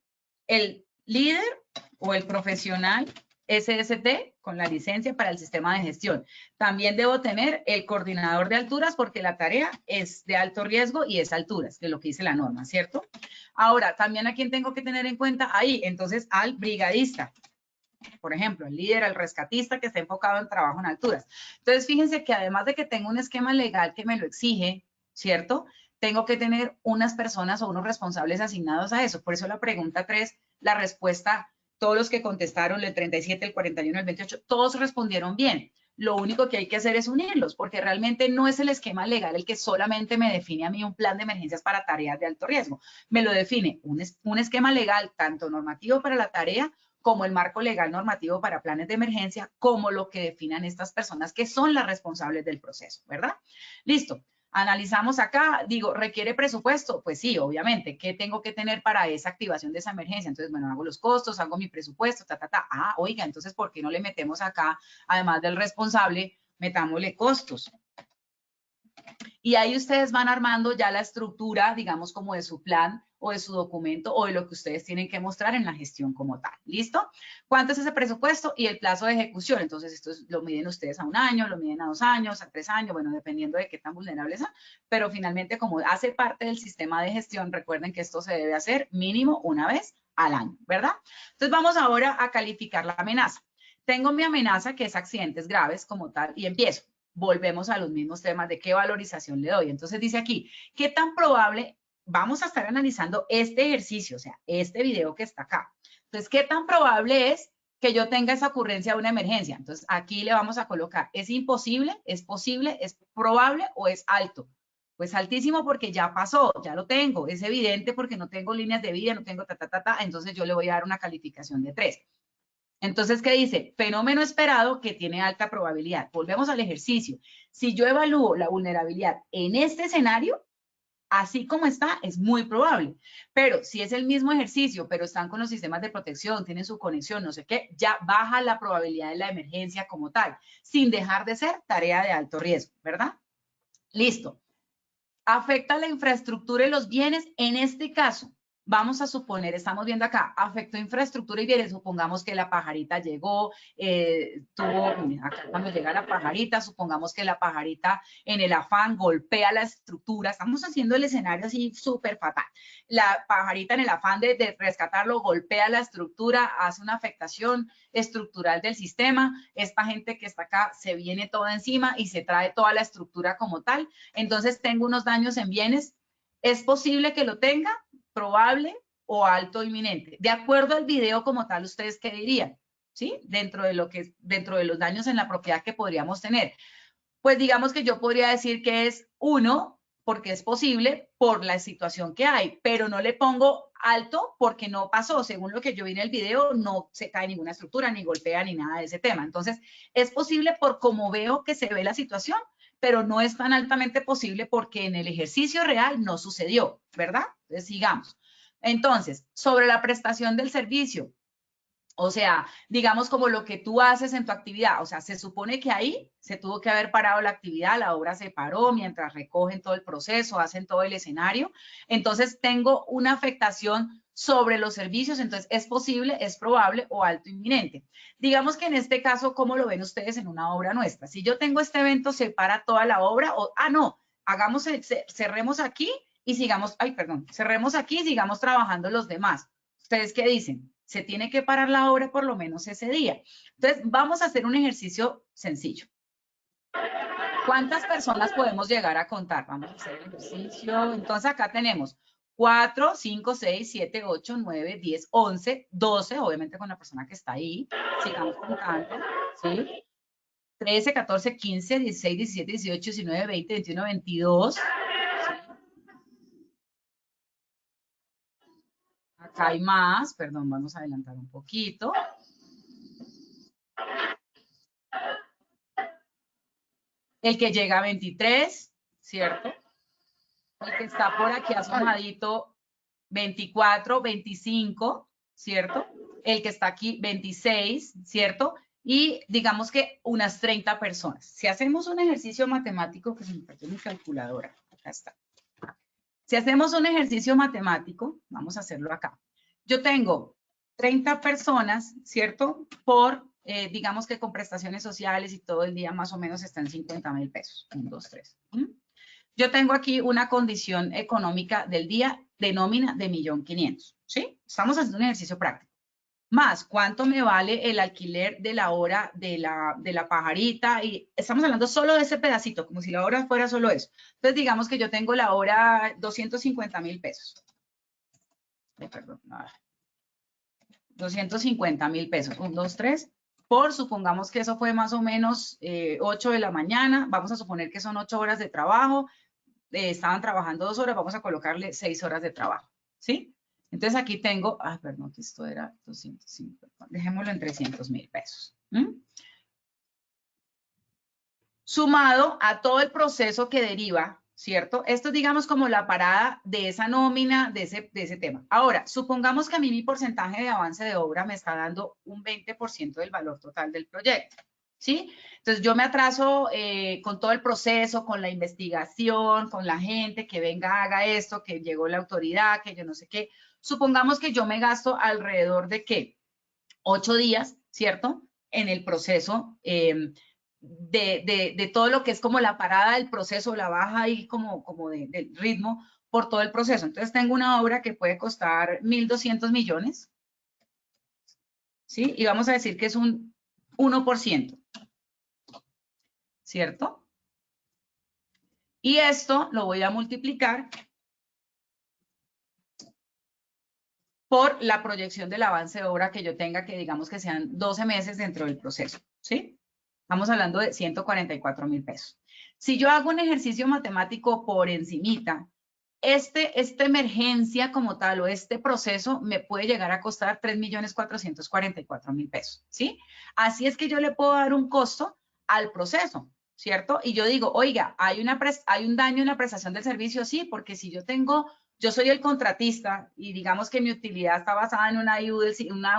el líder o el profesional SST con la licencia para el sistema de gestión. También debo tener el coordinador de alturas porque la tarea es de alto riesgo y es alturas, que es lo que dice la norma, ¿cierto? Ahora, también a quién tengo que tener en cuenta ahí, entonces al brigadista. Por ejemplo, el líder, el rescatista que está enfocado en trabajo en alturas. Entonces, fíjense que además de que tengo un esquema legal que me lo exige, ¿cierto? Tengo que tener unas personas o unos responsables asignados a eso. Por eso la pregunta 3, la respuesta, todos los que contestaron, el 37, el 41, el 28, todos respondieron bien. Lo único que hay que hacer es unirlos, porque realmente no es el esquema legal el que solamente me define a mí un plan de emergencias para tareas de alto riesgo. Me lo define un esquema legal, tanto normativo para la tarea, como el marco legal normativo para planes de emergencia, como lo que definan estas personas que son las responsables del proceso, ¿verdad? Listo. Analizamos acá, digo, ¿requiere presupuesto? Pues sí, obviamente. ¿Qué tengo que tener para esa activación de esa emergencia? Entonces, bueno, hago los costos, hago mi presupuesto, Ah, oiga, entonces, ¿por qué no le metemos acá, además del responsable, metámosle costos? Y ahí ustedes van armando ya la estructura, digamos, como de su plan o de su documento o de lo que ustedes tienen que mostrar en la gestión como tal. ¿Listo? ¿Cuánto es ese presupuesto? Y el plazo de ejecución. Entonces, esto lo miden ustedes a 1 año, lo miden a 2 años, a 3 años, bueno, dependiendo de qué tan vulnerables son, pero finalmente, como hace parte del sistema de gestión, recuerden que esto se debe hacer mínimo una vez al año, ¿verdad? Entonces, vamos ahora a calificar la amenaza. Tengo mi amenaza, que es accidentes graves como tal, y empiezo. Volvemos a los mismos temas de qué valorización le doy. Entonces, dice aquí, ¿qué tan probable? Vamos a estar analizando este ejercicio, o sea, este video que está acá. Entonces, ¿qué tan probable es que yo tenga esa ocurrencia de una emergencia? Entonces, aquí le vamos a colocar, ¿es imposible? ¿Es posible? ¿Es probable o es alto? Pues altísimo porque ya pasó, ya lo tengo. Es evidente porque no tengo líneas de vida, no tengo entonces yo le voy a dar una calificación de 3. Entonces, ¿qué dice? Fenómeno esperado que tiene alta probabilidad. Volvemos al ejercicio. Si yo evalúo la vulnerabilidad en este escenario, así como está, es muy probable. Pero si es el mismo ejercicio, pero están con los sistemas de protección, tienen su conexión, no sé qué, ya baja la probabilidad de la emergencia como tal, sin dejar de ser tarea de alto riesgo, ¿verdad? Listo. Afecta la infraestructura y los bienes. En este caso, vamos a suponer, estamos viendo acá, afectó infraestructura y bienes. Supongamos que la pajarita llegó, acá cuando llega la pajarita, supongamos que la pajarita en el afán golpea la estructura. Estamos haciendo el escenario así súper fatal. La pajarita en el afán de rescatarlo golpea la estructura, hace una afectación estructural del sistema. Esta gente que está acá se viene toda encima y se trae toda la estructura como tal. Entonces tengo unos daños en bienes. ¿Es posible que lo tenga? Probable o alto inminente. De acuerdo al video como tal, ¿ustedes qué dirían? ¿Sí? Dentro de los daños en la propiedad que podríamos tener. Pues digamos que yo podría decir que es 1, porque es posible por la situación que hay, pero no le pongo alto porque no pasó. Según lo que yo vi en el video, no se cae ninguna estructura, ni golpea, ni nada de ese tema. Entonces, es posible por como veo que se ve la situación, pero no es tan altamente posible porque en el ejercicio real no sucedió, ¿verdad? Entonces, sigamos. Entonces, sobre la prestación del servicio, o sea, digamos como lo que tú haces en tu actividad, o sea, se supone que ahí se tuvo que haber parado la actividad, la obra se paró mientras recogen todo el proceso, hacen todo el escenario. Entonces, tengo una afectación sobre los servicios, entonces es posible, es probable o alto inminente. Digamos que en este caso, ¿cómo lo ven ustedes en una obra nuestra? Si yo tengo este evento, se para toda la obra, o, no, cerremos aquí y sigamos, cerremos aquí y sigamos trabajando los demás. ¿Ustedes qué dicen? Se tiene que parar la obra por lo menos ese día. Entonces, vamos a hacer un ejercicio sencillo. ¿Cuántas personas podemos llegar a contar? Vamos a hacer el ejercicio. Entonces, acá tenemos 4, 5, 6, 7, 8, 9, 10, 11, 12, obviamente con la persona que está ahí. Sigamos contando, ¿sí? 13, 14, 15, 16, 17, 18, 19, 20, 21, 22. ¿Sí? Acá hay más, perdón, vamos a adelantar un poquito. El que llega a 23, ¿cierto? El que está por aquí asomadito, 24, 25, ¿cierto? El que está aquí, 26, ¿cierto? Y digamos que unas 30 personas. Si hacemos un ejercicio matemático, que se me perdió mi calculadora, acá está. Si hacemos un ejercicio matemático, vamos a hacerlo acá. Yo tengo 30 personas, ¿cierto? Por, digamos que con prestaciones sociales y todo el día más o menos están 50,000 pesos. 1, 2, 3. Yo tengo aquí una condición económica del día de nómina de 1.500.000, ¿sí? Estamos haciendo un ejercicio práctico. Más, ¿cuánto me vale el alquiler de la hora de la pajarita? Y estamos hablando solo de ese pedacito, como si la hora fuera solo eso. Entonces, digamos que yo tengo la hora 250,000 pesos. Perdón, 250,000 pesos. 1, 2, 3. Por, supongamos que eso fue más o menos 8 de la mañana. Vamos a suponer que son 8 horas de trabajo. Estaban trabajando 2 horas, vamos a colocarle 6 horas de trabajo, ¿sí? Entonces aquí tengo, perdón, que esto era 250, dejémoslo en 300,000 pesos. Sumado a todo el proceso que deriva, ¿cierto? Esto es, digamos, como la parada de esa nómina, de ese tema. Ahora, supongamos que a mí mi porcentaje de avance de obra me está dando un 20% del valor total del proyecto, ¿sí? Entonces yo me atraso con todo el proceso, con la investigación, con la gente que venga, haga esto, que llegó la autoridad, que yo no sé qué. Supongamos que yo me gasto alrededor de, ¿qué? 8 días, ¿cierto? En el proceso de todo lo que es como la parada del proceso, la baja ahí como del ritmo por todo el proceso. Entonces tengo una obra que puede costar 1.200 millones, ¿sí? Y vamos a decir que es un 1%, ¿cierto? Y esto lo voy a multiplicar por la proyección del avance de obra que yo tenga, que digamos que sean 12 meses dentro del proceso, ¿sí? Estamos hablando de 144.000 pesos. Si yo hago un ejercicio matemático por encimita, esta emergencia como tal o este proceso me puede llegar a costar 3.444.000 pesos, ¿sí? Así es que yo le puedo dar un costo al proceso, ¿cierto? Y yo digo, oiga, ¿hay un daño en la prestación del servicio? Sí, porque si yo soy el contratista y digamos que mi utilidad está basada en una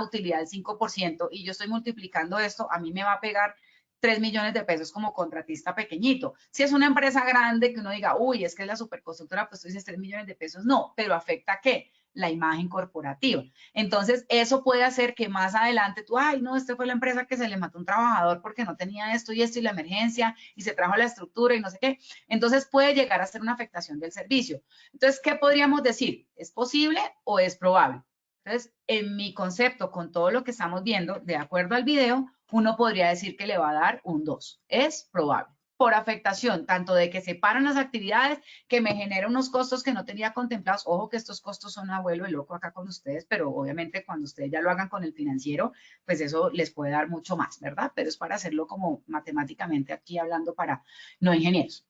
utilidad del 5% y yo estoy multiplicando esto, a mí me va a pegar 3 millones de pesos como contratista pequeñito. Si es una empresa grande que uno diga, uy, es que es la superconstructora, pues tú dices 3 millones de pesos. No, pero afecta ¿a qué? La imagen corporativa. Entonces, eso puede hacer que más adelante tú, ay, no, esta fue la empresa que se le mató un trabajador porque no tenía esto y la emergencia y se trajo la estructura y no sé qué. Entonces, puede llegar a ser una afectación del servicio. Entonces, ¿qué podríamos decir? ¿Es posible o es probable? Entonces, en mi concepto, con todo lo que estamos viendo, de acuerdo al video, uno podría decir que le va a dar un 2. Es probable. Por afectación, tanto de que se paran las actividades, que me genera unos costos que no tenía contemplados. Ojo que estos costos son abuelo de loco acá con ustedes, pero obviamente cuando ustedes ya lo hagan con el financiero, pues eso les puede dar mucho más, ¿verdad? Pero es para hacerlo como matemáticamente aquí hablando para no ingenieros.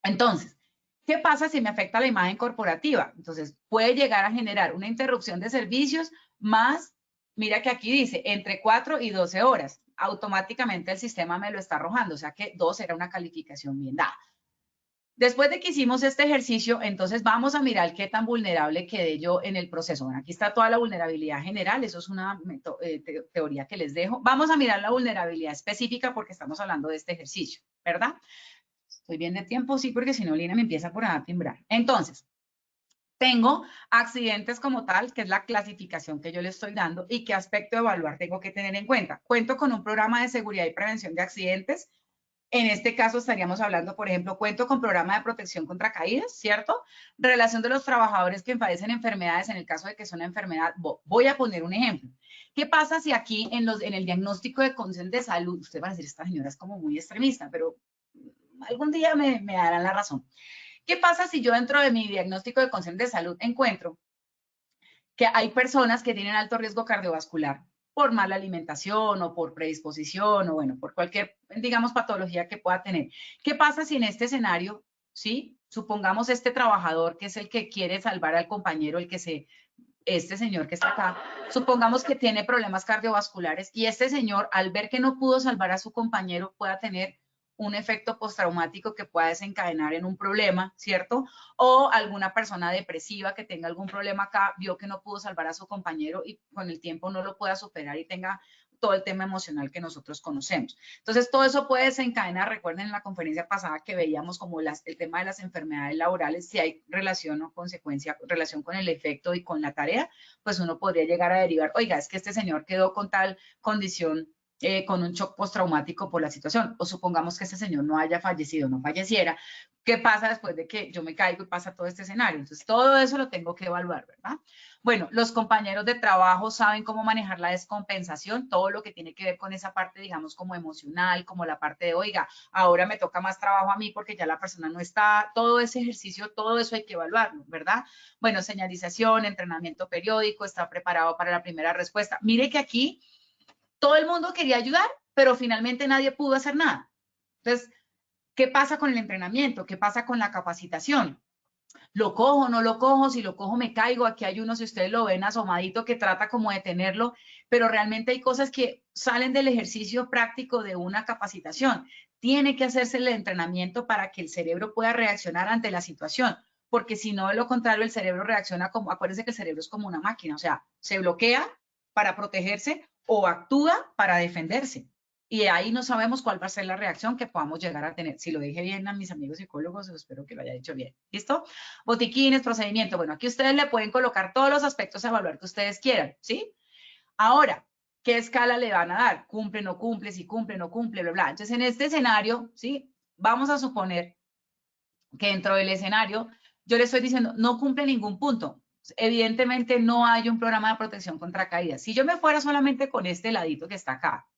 Entonces, ¿qué pasa si me afecta la imagen corporativa? Entonces, puede llegar a generar una interrupción de servicios más, mira que aquí dice, entre 4 y 12 horas. Automáticamente el sistema me lo está arrojando, o sea que 2 era una calificación bien dada. Después de que hicimos este ejercicio, entonces vamos a mirar qué tan vulnerable quedé yo en el proceso. Bueno, aquí está toda la vulnerabilidad general, eso es una teoría que les dejo. Vamos a mirar la vulnerabilidad específica porque estamos hablando de este ejercicio, ¿verdad? Estoy bien de tiempo, sí, porque si no, Lina me empieza por a timbrar. Entonces, tengo accidentes como tal, que es la clasificación que yo le estoy dando y qué aspecto de evaluar tengo que tener en cuenta. Cuento con un programa de seguridad y prevención de accidentes. En este caso estaríamos hablando, por ejemplo, cuento con programa de protección contra caídas, ¿cierto? Relación de los trabajadores que padecen enfermedades en el caso de que sea una enfermedad. Voy a poner un ejemplo. ¿Qué pasa si aquí en el diagnóstico de condición de salud, ustedes van a decir, esta señora es como muy extremista, pero algún día me darán la razón. ¿Qué pasa si yo dentro de mi diagnóstico de condición de salud encuentro que hay personas que tienen alto riesgo cardiovascular por mala alimentación o por predisposición o bueno, por cualquier, digamos, patología que pueda tener? ¿Qué pasa si en este escenario, sí, supongamos este trabajador que es el que quiere salvar al compañero, este señor que está acá, supongamos que tiene problemas cardiovasculares y este señor, al ver que no pudo salvar a su compañero, pueda tener un efecto postraumático que pueda desencadenar en un problema, ¿cierto? O alguna persona depresiva que tenga algún problema acá, vio que no pudo salvar a su compañero y con el tiempo no lo pueda superar y tenga todo el tema emocional que nosotros conocemos. Entonces, todo eso puede desencadenar, recuerden en la conferencia pasada que veíamos como el tema de las enfermedades laborales, si hay relación o consecuencia, relación con el efecto y con la tarea, pues uno podría llegar a derivar, oiga, es que este señor quedó con tal condición, con un shock postraumático por la situación, o supongamos que este señor no haya fallecido, no falleciera, ¿qué pasa después de que yo me caigo y pasa todo este escenario? Entonces, todo eso lo tengo que evaluar, ¿verdad? Bueno, los compañeros de trabajo saben cómo manejar la descompensación, todo lo que tiene que ver con esa parte, digamos, como emocional, como la parte de, oiga, ahora me toca más trabajo a mí porque ya la persona no está, todo ese ejercicio, todo eso hay que evaluarlo, ¿verdad? Bueno, señalización, entrenamiento periódico, está preparado para la primera respuesta. Mire que aquí todo el mundo quería ayudar, pero finalmente nadie pudo hacer nada. Entonces, ¿qué pasa con el entrenamiento? ¿Qué pasa con la capacitación? ¿Lo cojo, no lo cojo? Si lo cojo me caigo. Aquí hay uno, si ustedes lo ven asomadito, que trata como de tenerlo, pero realmente hay cosas que salen del ejercicio práctico de una capacitación. Tiene que hacerse el entrenamiento para que el cerebro pueda reaccionar ante la situación, porque si no, de lo contrario, el cerebro reacciona como, acuérdense que el cerebro es como una máquina, o sea, se bloquea para protegerse o actúa para defenderse. Y ahí no sabemos cuál va a ser la reacción que podamos llegar a tener. Si lo dije bien a mis amigos psicólogos, espero que lo haya dicho bien. ¿Listo? Botiquines, procedimiento. Bueno, aquí ustedes le pueden colocar todos los aspectos a evaluar que ustedes quieran, ¿sí? Ahora, ¿qué escala le van a dar? ¿Cumple, no cumple, si cumple, no cumple, bla, bla? Entonces, en este escenario, ¿sí? Vamos a suponer que dentro del escenario yo le estoy diciendo, no cumple ningún punto. Evidentemente no hay un programa de protección contra caídas. Si yo me fuera solamente con este ladito que está acá,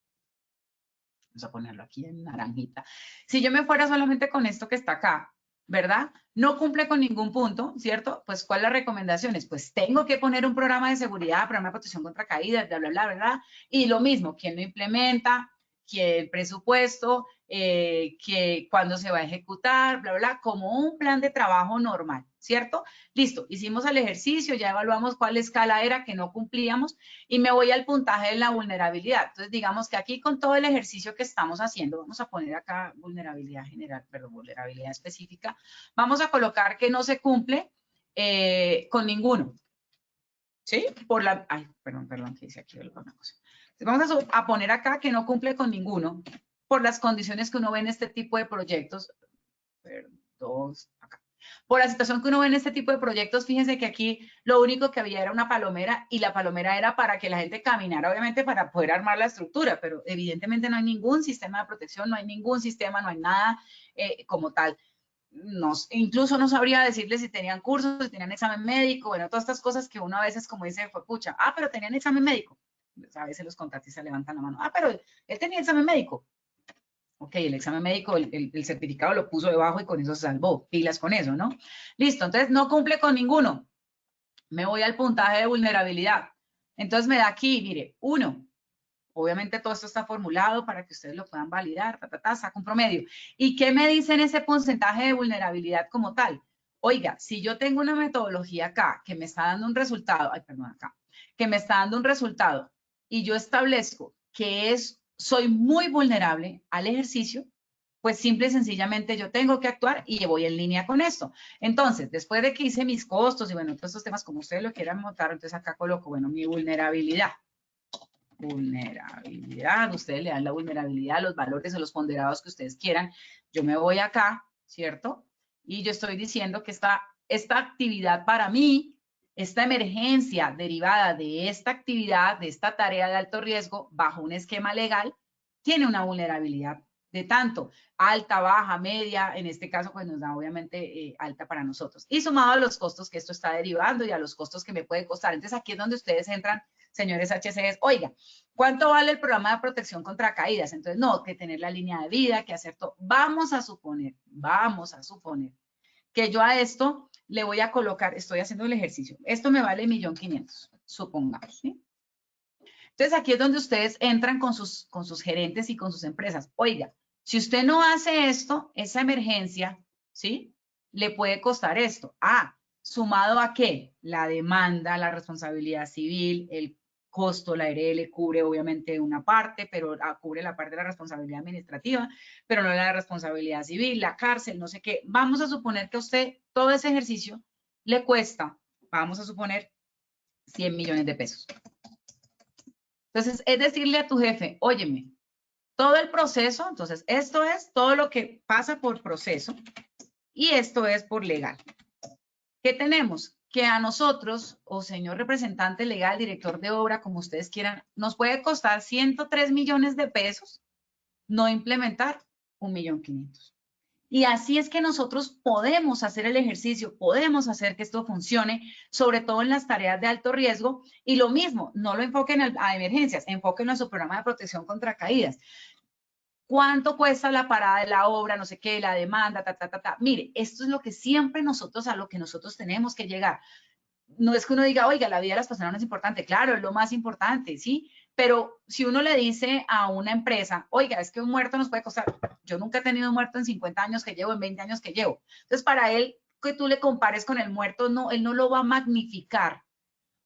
vamos a ponerlo aquí en naranjita. Si yo me fuera solamente con esto que está acá, ¿verdad? No cumple con ningún punto, ¿cierto? Pues, ¿cuál es la recomendación? Pues tengo que poner un programa de seguridad, programa de protección contra caídas, bla, bla, bla, ¿verdad? Y lo mismo, ¿quién lo implementa? Que el presupuesto, que cuándo se va a ejecutar, bla, bla, como un plan de trabajo normal, ¿cierto? Listo, hicimos el ejercicio, ya evaluamos cuál escala era que no cumplíamos y me voy al puntaje de la vulnerabilidad. Entonces, digamos que aquí con todo el ejercicio que estamos haciendo, vamos a poner acá vulnerabilidad general, perdón, vulnerabilidad específica, vamos a colocar que no se cumple con ninguno, ¿sí? Por la, ay, perdón, que hice aquí alguna cosa. Vamos a poner acá que no cumple con ninguno por las condiciones que uno ve en este tipo de proyectos. Perdón, acá. Por la situación que uno ve en este tipo de proyectos, fíjense que aquí lo único que había era una palomera y la palomera era para que la gente caminara, obviamente para poder armar la estructura, pero evidentemente no hay ningún sistema de protección, no hay ningún sistema, no hay nada como tal. Incluso no sabría decirles si tenían cursos, si tenían examen médico, bueno, todas estas cosas que uno a veces como dice, fue pucha, pero tenían examen médico. A veces los contratistas levantan la mano, pero él tenía examen médico. Ok, el examen médico, el certificado lo puso debajo y con eso se salvó, pilas con eso, ¿no? Listo, entonces no cumple con ninguno. Me voy al puntaje de vulnerabilidad. Entonces me da aquí, mire, 1. Obviamente todo esto está formulado para que ustedes lo puedan validar, saca un promedio. ¿Y qué me dice en ese porcentaje de vulnerabilidad como tal? Oiga, si yo tengo una metodología acá que me está dando un resultado, que me está dando un resultado y yo establezco que soy muy vulnerable al ejercicio, pues simple y sencillamente yo tengo que actuar y voy en línea con esto. Entonces, después de que hice mis costos y bueno, todos estos temas como ustedes lo quieran montar, entonces acá coloco, bueno, mi vulnerabilidad. Vulnerabilidad, ustedes le dan la vulnerabilidad, los valores o los ponderados que ustedes quieran. Yo me voy acá, ¿cierto? Y yo estoy diciendo que esta actividad para mí, esta emergencia derivada de esta actividad, de esta tarea de alto riesgo, bajo un esquema legal, tiene una vulnerabilidad de tanto alta, baja, media, en este caso pues nos da obviamente alta para nosotros. Y sumado a los costos que esto está derivando y a los costos que me puede costar. Entonces aquí es donde ustedes entran, señores HCS, oiga, ¿cuánto vale el programa de protección contra caídas? Entonces, no, que tener la línea de vida, que hacer todo. Vamos a suponer que yo a esto le voy a colocar, estoy haciendo el ejercicio, esto me vale 1.500.000, supongamos, ¿sí? Entonces, aquí es donde ustedes entran con sus gerentes y con sus empresas. Oiga, si usted no hace esto, esa emergencia, ¿sí? Le puede costar esto. ¿Sumado a qué? La demanda, la responsabilidad civil, el costo, la ARL cubre obviamente una parte, pero cubre la parte de la responsabilidad administrativa, pero no la responsabilidad civil, la cárcel, no sé qué. Vamos a suponer que a usted todo ese ejercicio le cuesta, vamos a suponer, 100 millones de pesos. Entonces, es decirle a tu jefe, óyeme, todo el proceso, entonces, esto es todo lo que pasa por proceso y esto es por legal. ¿Qué tenemos? Que a nosotros, o señor representante legal, director de obra, como ustedes quieran, nos puede costar 103 millones de pesos no implementar 1.500.000. Y así es que nosotros podemos hacer el ejercicio, podemos hacer que esto funcione, sobre todo en las tareas de alto riesgo. Y lo mismo, no lo enfoquen a emergencias, enfóquenlo en su programa de protección contra caídas. ¿Cuánto cuesta la parada de la obra? No sé qué, la demanda, Mire, esto es lo que siempre a lo que nosotros tenemos que llegar. No es que uno diga, oiga, la vida de las personas no es importante. Claro, es lo más importante, ¿sí? Pero si uno le dice a una empresa, oiga, es que un muerto nos puede costar, yo nunca he tenido un muerto en 50 años que llevo, en 20 años que llevo. Entonces, para él, que tú le compares con el muerto, no, él no lo va a magnificar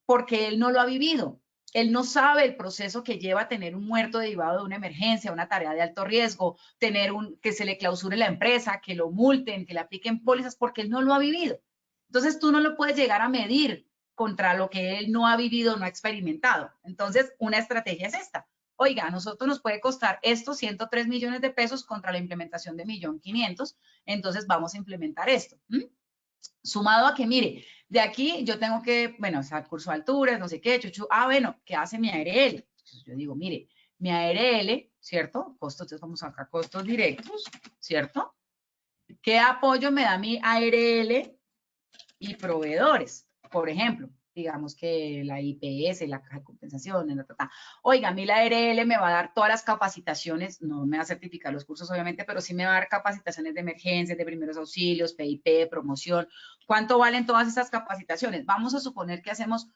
porque él no lo ha vivido. Él no sabe el proceso que lleva a tener un muerto derivado de una emergencia, una tarea de alto riesgo, que se le clausure la empresa, que lo multen, que le apliquen pólizas, porque él no lo ha vivido. Entonces, tú no lo puedes llegar a medir contra lo que él no ha vivido, no ha experimentado. Entonces, una estrategia es esta. oiga, a nosotros nos puede costar estos 103 millones de pesos contra la implementación de 1.500.000, entonces vamos a implementar esto. Sumado a que, mire, de aquí yo tengo que, bueno, o sea, curso de alturas, no sé qué, chuchu, bueno, ¿qué hace mi ARL? Entonces yo digo, mire, mi ARL, ¿cierto? Costos, entonces vamos a sacar costos directos, ¿cierto? ¿Qué apoyo me da mi ARL y proveedores? Por ejemplo, digamos que la IPS, la caja de compensación, oiga, a mí la ARL me va a dar todas las capacitaciones, no me va a certificar los cursos obviamente, pero sí me va a dar capacitaciones de emergencias, de primeros auxilios, PIP, promoción. ¿Cuánto valen todas esas capacitaciones? Vamos a suponer que hacemos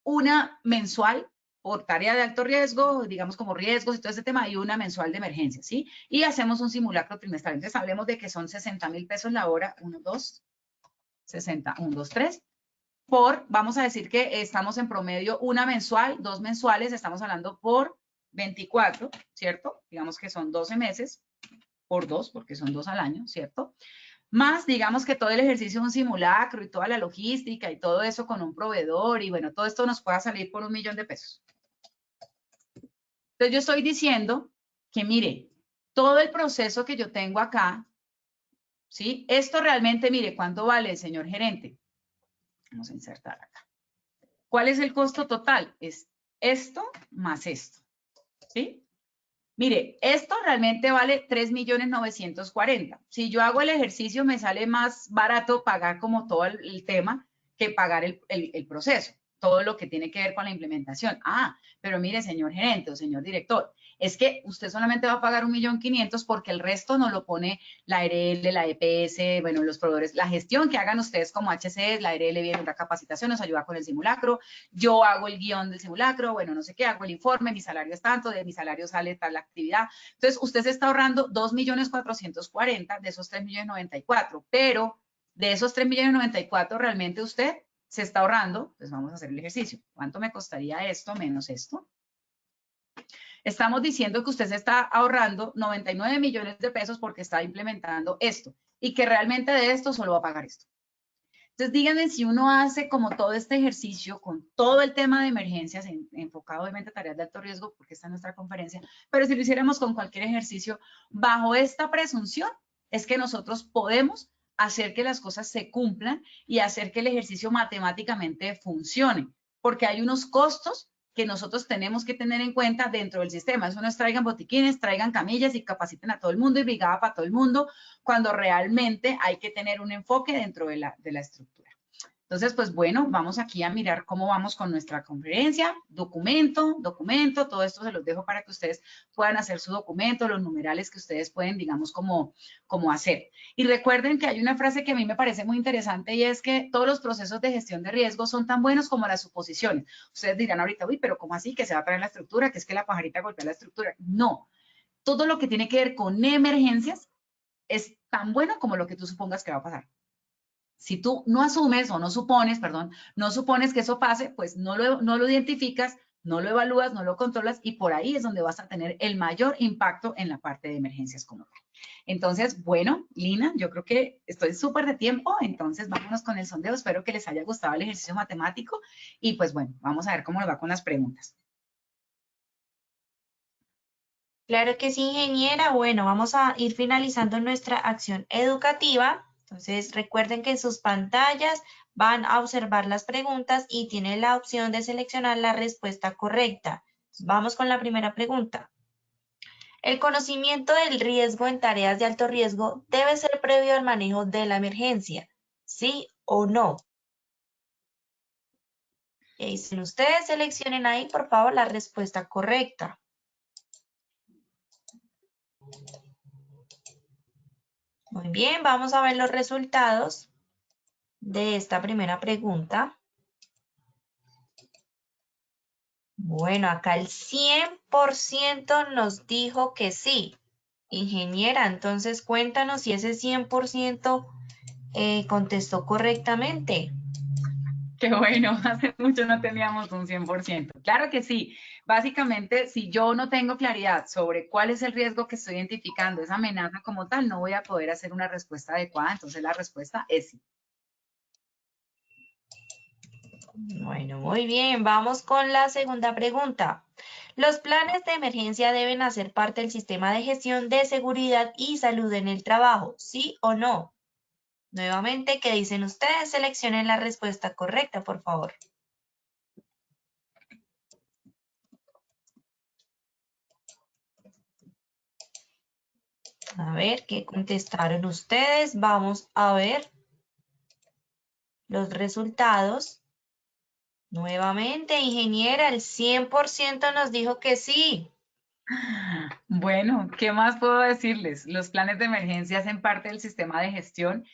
una mensual por tarea de alto riesgo, digamos como riesgos y todo ese tema, y una mensual de emergencia, ¿sí? Y hacemos un simulacro trimestral. Entonces, hablemos de que son 60.000 pesos la hora, 1, 2, 60, 1, 2, 3, por, vamos a decir que estamos en promedio una mensual, 2 mensuales, estamos hablando por 24, ¿cierto? Digamos que son 12 meses por 2, porque son 2 al año, ¿cierto? Más, digamos que todo el ejercicio es un simulacro y toda la logística y todo eso con un proveedor y bueno, todo esto nos pueda salir por 1.000.000 de pesos. Entonces yo estoy diciendo que mire, todo el proceso que yo tengo acá, ¿sí? Esto realmente, mire, ¿cuánto vale, señor gerente? Vamos a insertar acá. ¿Cuál es el costo total? Es esto más esto, ¿sí? Mire, esto realmente vale 3.940.000. Si yo hago el ejercicio, me sale más barato pagar como todo el tema que pagar el proceso, todo lo que tiene que ver con la implementación. Pero mire, señor gerente o señor director, es que usted solamente va a pagar 1.500.000 porque el resto no lo pone la ARL, la EPS, bueno, los proveedores, la gestión que hagan ustedes como HC, la ARL viene una capacitación, nos ayuda con el simulacro, yo hago el guión del simulacro, bueno, no sé qué, hago el informe, mi salario es tanto, de mi salario sale tal actividad. Entonces, usted se está ahorrando 2.440.000 de esos 3.094.000, pero de esos 3.094.000 realmente usted se está ahorrando, pues vamos a hacer el ejercicio. ¿Cuánto me costaría esto menos esto? Estamos diciendo que usted se está ahorrando 99 millones de pesos porque está implementando esto y que realmente de esto solo va a pagar esto. Entonces, díganme si uno hace como todo este ejercicio con todo el tema de emergencias, enfocado obviamente a tareas de alto riesgo, porque esta es nuestra conferencia, pero si lo hiciéramos con cualquier ejercicio, bajo esta presunción, es que nosotros podemos hacer que las cosas se cumplan y hacer que el ejercicio matemáticamente funcione, porque hay unos costos que nosotros tenemos que tener en cuenta dentro del sistema. Eso no es traigan botiquines, traigan camillas y capaciten a todo el mundo y brigada para todo el mundo, cuando realmente hay que tener un enfoque dentro de la estructura. Entonces, pues bueno, vamos aquí a mirar cómo vamos con nuestra conferencia, documento, todo esto se los dejo para que ustedes puedan hacer su documento, los numerales que ustedes pueden, digamos, como hacer. Y recuerden que hay una frase que a mí me parece muy interesante y es que todos los procesos de gestión de riesgo son tan buenos como las suposiciones. Ustedes dirán ahorita, uy, pero ¿cómo así? Que se va a traer la estructura, que es que la pajarita golpea la estructura. No, todo lo que tiene que ver con emergencias es tan bueno como lo que tú supongas que va a pasar. Si tú no asumes o no supones, perdón, no supones que eso pase, pues no lo identificas, no lo evalúas, no lo controlas y por ahí es donde vas a tener el mayor impacto en la parte de emergencias como tal. Entonces, bueno, Lina, yo creo que estoy súper de tiempo, entonces vámonos con el sondeo. Espero que les haya gustado el ejercicio matemático y pues bueno, vamos a ver cómo nos va con las preguntas. Claro que sí, ingeniera. Bueno, vamos a ir finalizando nuestra acción educativa. Entonces, recuerden que en sus pantallas van a observar las preguntas y tienen la opción de seleccionar la respuesta correcta. Vamos con la primera pregunta. El conocimiento del riesgo en tareas de alto riesgo debe ser previo al manejo de la emergencia, ¿sí o no? Y si ustedes seleccionen ahí, por favor, la respuesta correcta. Muy bien, vamos a ver los resultados de esta primera pregunta. Bueno, acá el 100% nos dijo que sí. Ingeniera, entonces cuéntanos si ese 100% contestó correctamente. Qué bueno, hace mucho no teníamos un 100%. Claro que sí. Básicamente, si yo no tengo claridad sobre cuál es el riesgo que estoy identificando, esa amenaza como tal, no voy a poder hacer una respuesta adecuada. Entonces, la respuesta es sí. Bueno, muy bien. Vamos con la segunda pregunta. Los planes de emergencia deben hacer parte del sistema de gestión de seguridad y salud en el trabajo, ¿sí o no? Nuevamente, ¿qué dicen ustedes? Seleccionen la respuesta correcta, por favor. A ver, ¿qué contestaron ustedes? Vamos a ver los resultados. Nuevamente, ingeniera, el 100% nos dijo que sí. Bueno, ¿qué más puedo decirles? Los planes de emergencia hacen parte del sistema de gestión,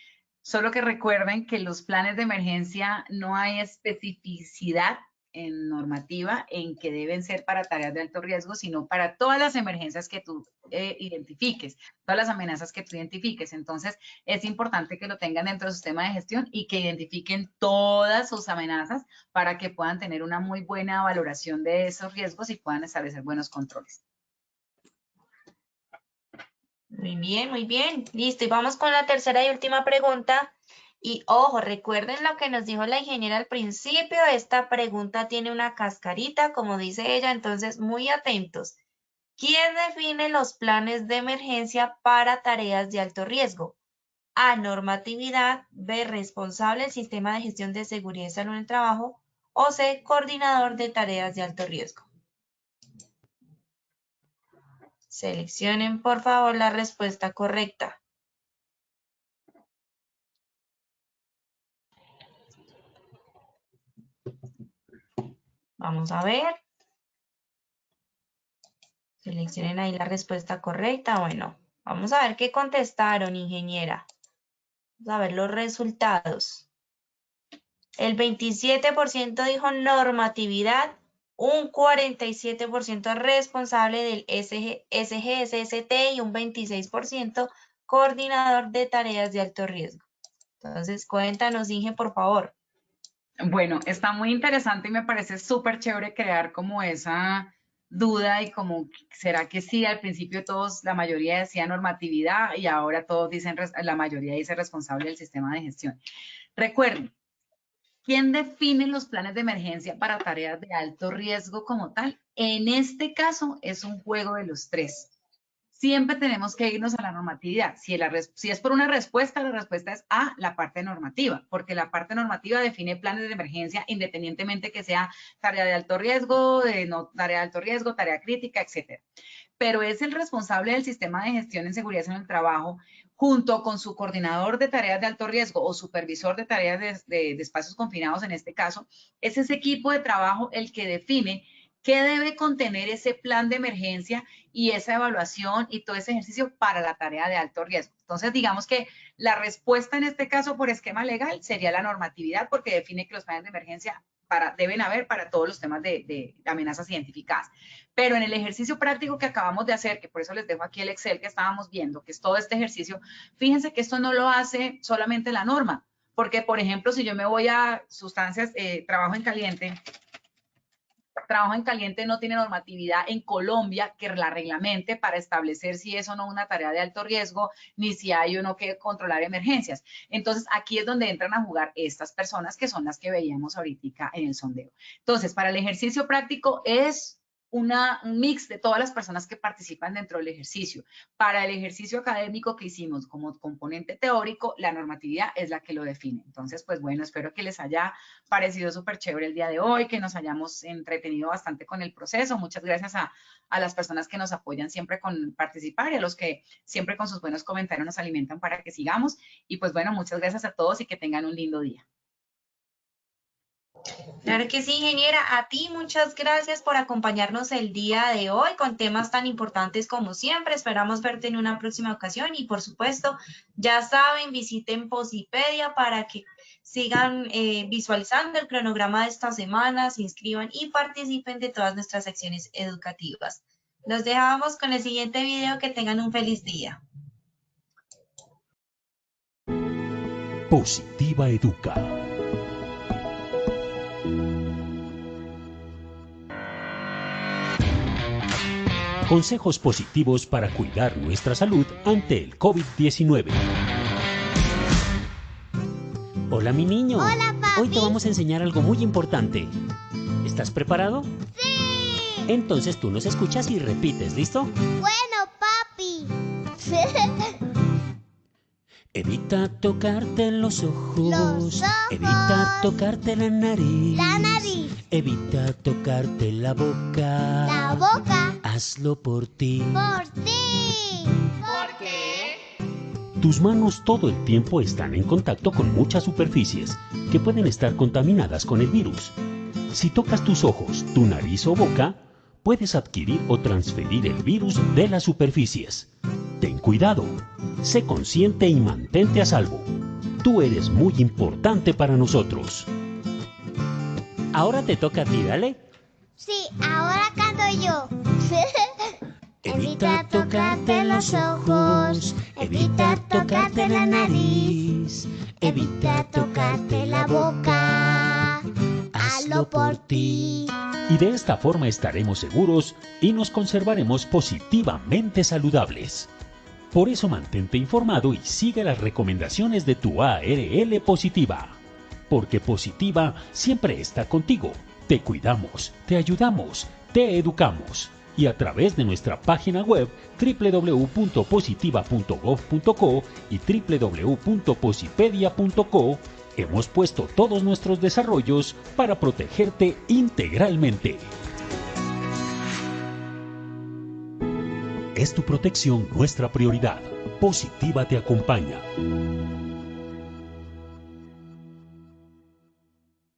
solo que recuerden que los planes de emergencia no hay especificidad en normativa en que deben ser para tareas de alto riesgo, sino para todas las emergencias que tú identifiques, todas las amenazas que tú identifiques. Entonces, es importante que lo tengan dentro del sistema de gestión y que identifiquen todas sus amenazas para que puedan tener una muy buena valoración de esos riesgos y puedan establecer buenos controles. Muy bien, muy bien. Listo, y vamos con la tercera y última pregunta. Y ojo, recuerden lo que nos dijo la ingeniera al principio. Esta pregunta tiene una cascarita, como dice ella, entonces muy atentos. ¿Quién define los planes de emergencia para tareas de alto riesgo? A, normatividad. B, responsable del sistema de gestión de seguridad y salud en el trabajo. O C, coordinador de tareas de alto riesgo. Seleccionen, por favor, la respuesta correcta. Vamos a ver. Seleccionen ahí la respuesta correcta. Bueno, vamos a ver qué contestaron, ingeniera. Vamos a ver los resultados. El 27% dijo normatividad, un 47% responsable del SGSST y un 26% coordinador de tareas de alto riesgo. Entonces, cuéntanos, Inge, por favor. Bueno, está muy interesante y me parece súper chévere crear como esa duda y como, ¿será que sí? Al principio todos, la mayoría decía normatividad y ahora todos dicen, la mayoría dice responsable del sistema de gestión. Recuerden, ¿quién define los planes de emergencia para tareas de alto riesgo como tal? En este caso es un juego de los tres. Siempre tenemos que irnos a la normatividad. Si es por una respuesta, la respuesta es A, la parte normativa, porque la parte normativa define planes de emergencia independientemente que sea tarea de alto riesgo, de no tarea de alto riesgo, tarea crítica, etcétera. Pero es el responsable del sistema de gestión en seguridad en el trabajo, junto con su coordinador de tareas de alto riesgo o supervisor de tareas de espacios confinados en este caso, es ese equipo de trabajo el que define qué debe contener ese plan de emergencia y esa evaluación y todo ese ejercicio para la tarea de alto riesgo. Entonces, digamos que la respuesta en este caso por esquema legal sería la normatividad, porque define que los planes de emergencia deben haber para todos los temas de amenazas identificadas. Pero en el ejercicio práctico que acabamos de hacer, que por eso les dejo aquí el Excel que estábamos viendo, que es todo este ejercicio, fíjense que esto no lo hace solamente la norma, porque, por ejemplo, si yo me voy a sustancias, trabajo en caliente no tiene normatividad en Colombia que la reglamente para establecer si es o no una tarea de alto riesgo, ni si hay o no que controlar emergencias. Entonces, aquí es donde entran a jugar estas personas que son las que veíamos ahorita en el sondeo. Entonces, para el ejercicio práctico es un mix de todas las personas que participan dentro del ejercicio. Para el ejercicio académico que hicimos como componente teórico, la normatividad es la que lo define. Entonces, pues bueno, espero que les haya parecido súper chévere el día de hoy, que nos hayamos entretenido bastante con el proceso. Muchas gracias a las personas que nos apoyan siempre con participar y a los que siempre con sus buenos comentarios nos alimentan para que sigamos. Y pues bueno, muchas gracias a todos y que tengan un lindo día. Claro que sí, ingeniera. A ti muchas gracias por acompañarnos el día de hoy con temas tan importantes como siempre. Esperamos verte en una próxima ocasión y por supuesto, ya saben, visiten Posipedia para que sigan visualizando el cronograma de esta semana, se inscriban y participen de todas nuestras secciones educativas. Los dejamos con el siguiente video. Que tengan un feliz día. Positiva Educa. Consejos positivos para cuidar nuestra salud ante el COVID-19. Hola, mi niño. Hola, papi. Hoy te vamos a enseñar algo muy importante. ¿Estás preparado? ¡Sí! Entonces tú nos escuchas y repites, ¿listo? Bueno, papi. Evita tocarte los ojos. Los ojos. Evita tocarte la nariz. La nariz. Evita tocarte la boca. La boca. Hazlo por ti. Por ti. ¿Por qué? Tus manos todo el tiempo están en contacto con muchas superficies que pueden estar contaminadas con el virus. Si tocas tus ojos, tu nariz o boca, puedes adquirir o transferir el virus de las superficies. Ten cuidado, sé consciente y mantente a salvo. Tú eres muy importante para nosotros. Ahora te toca a ti, dale. Sí, ahora canto yo. Evita tocarte los ojos, evita tocarte la nariz, evita tocarte la boca. Hazlo por ti. Y de esta forma estaremos seguros y nos conservaremos positivamente saludables. Por eso mantente informado y sigue las recomendaciones de tu ARL Positiva. Porque Positiva siempre está contigo. Te cuidamos, te ayudamos, te educamos. Y a través de nuestra página web www.positiva.gov.co y www.posipedia.co hemos puesto todos nuestros desarrollos para protegerte integralmente. Es tu protección nuestra prioridad. Positiva te acompaña.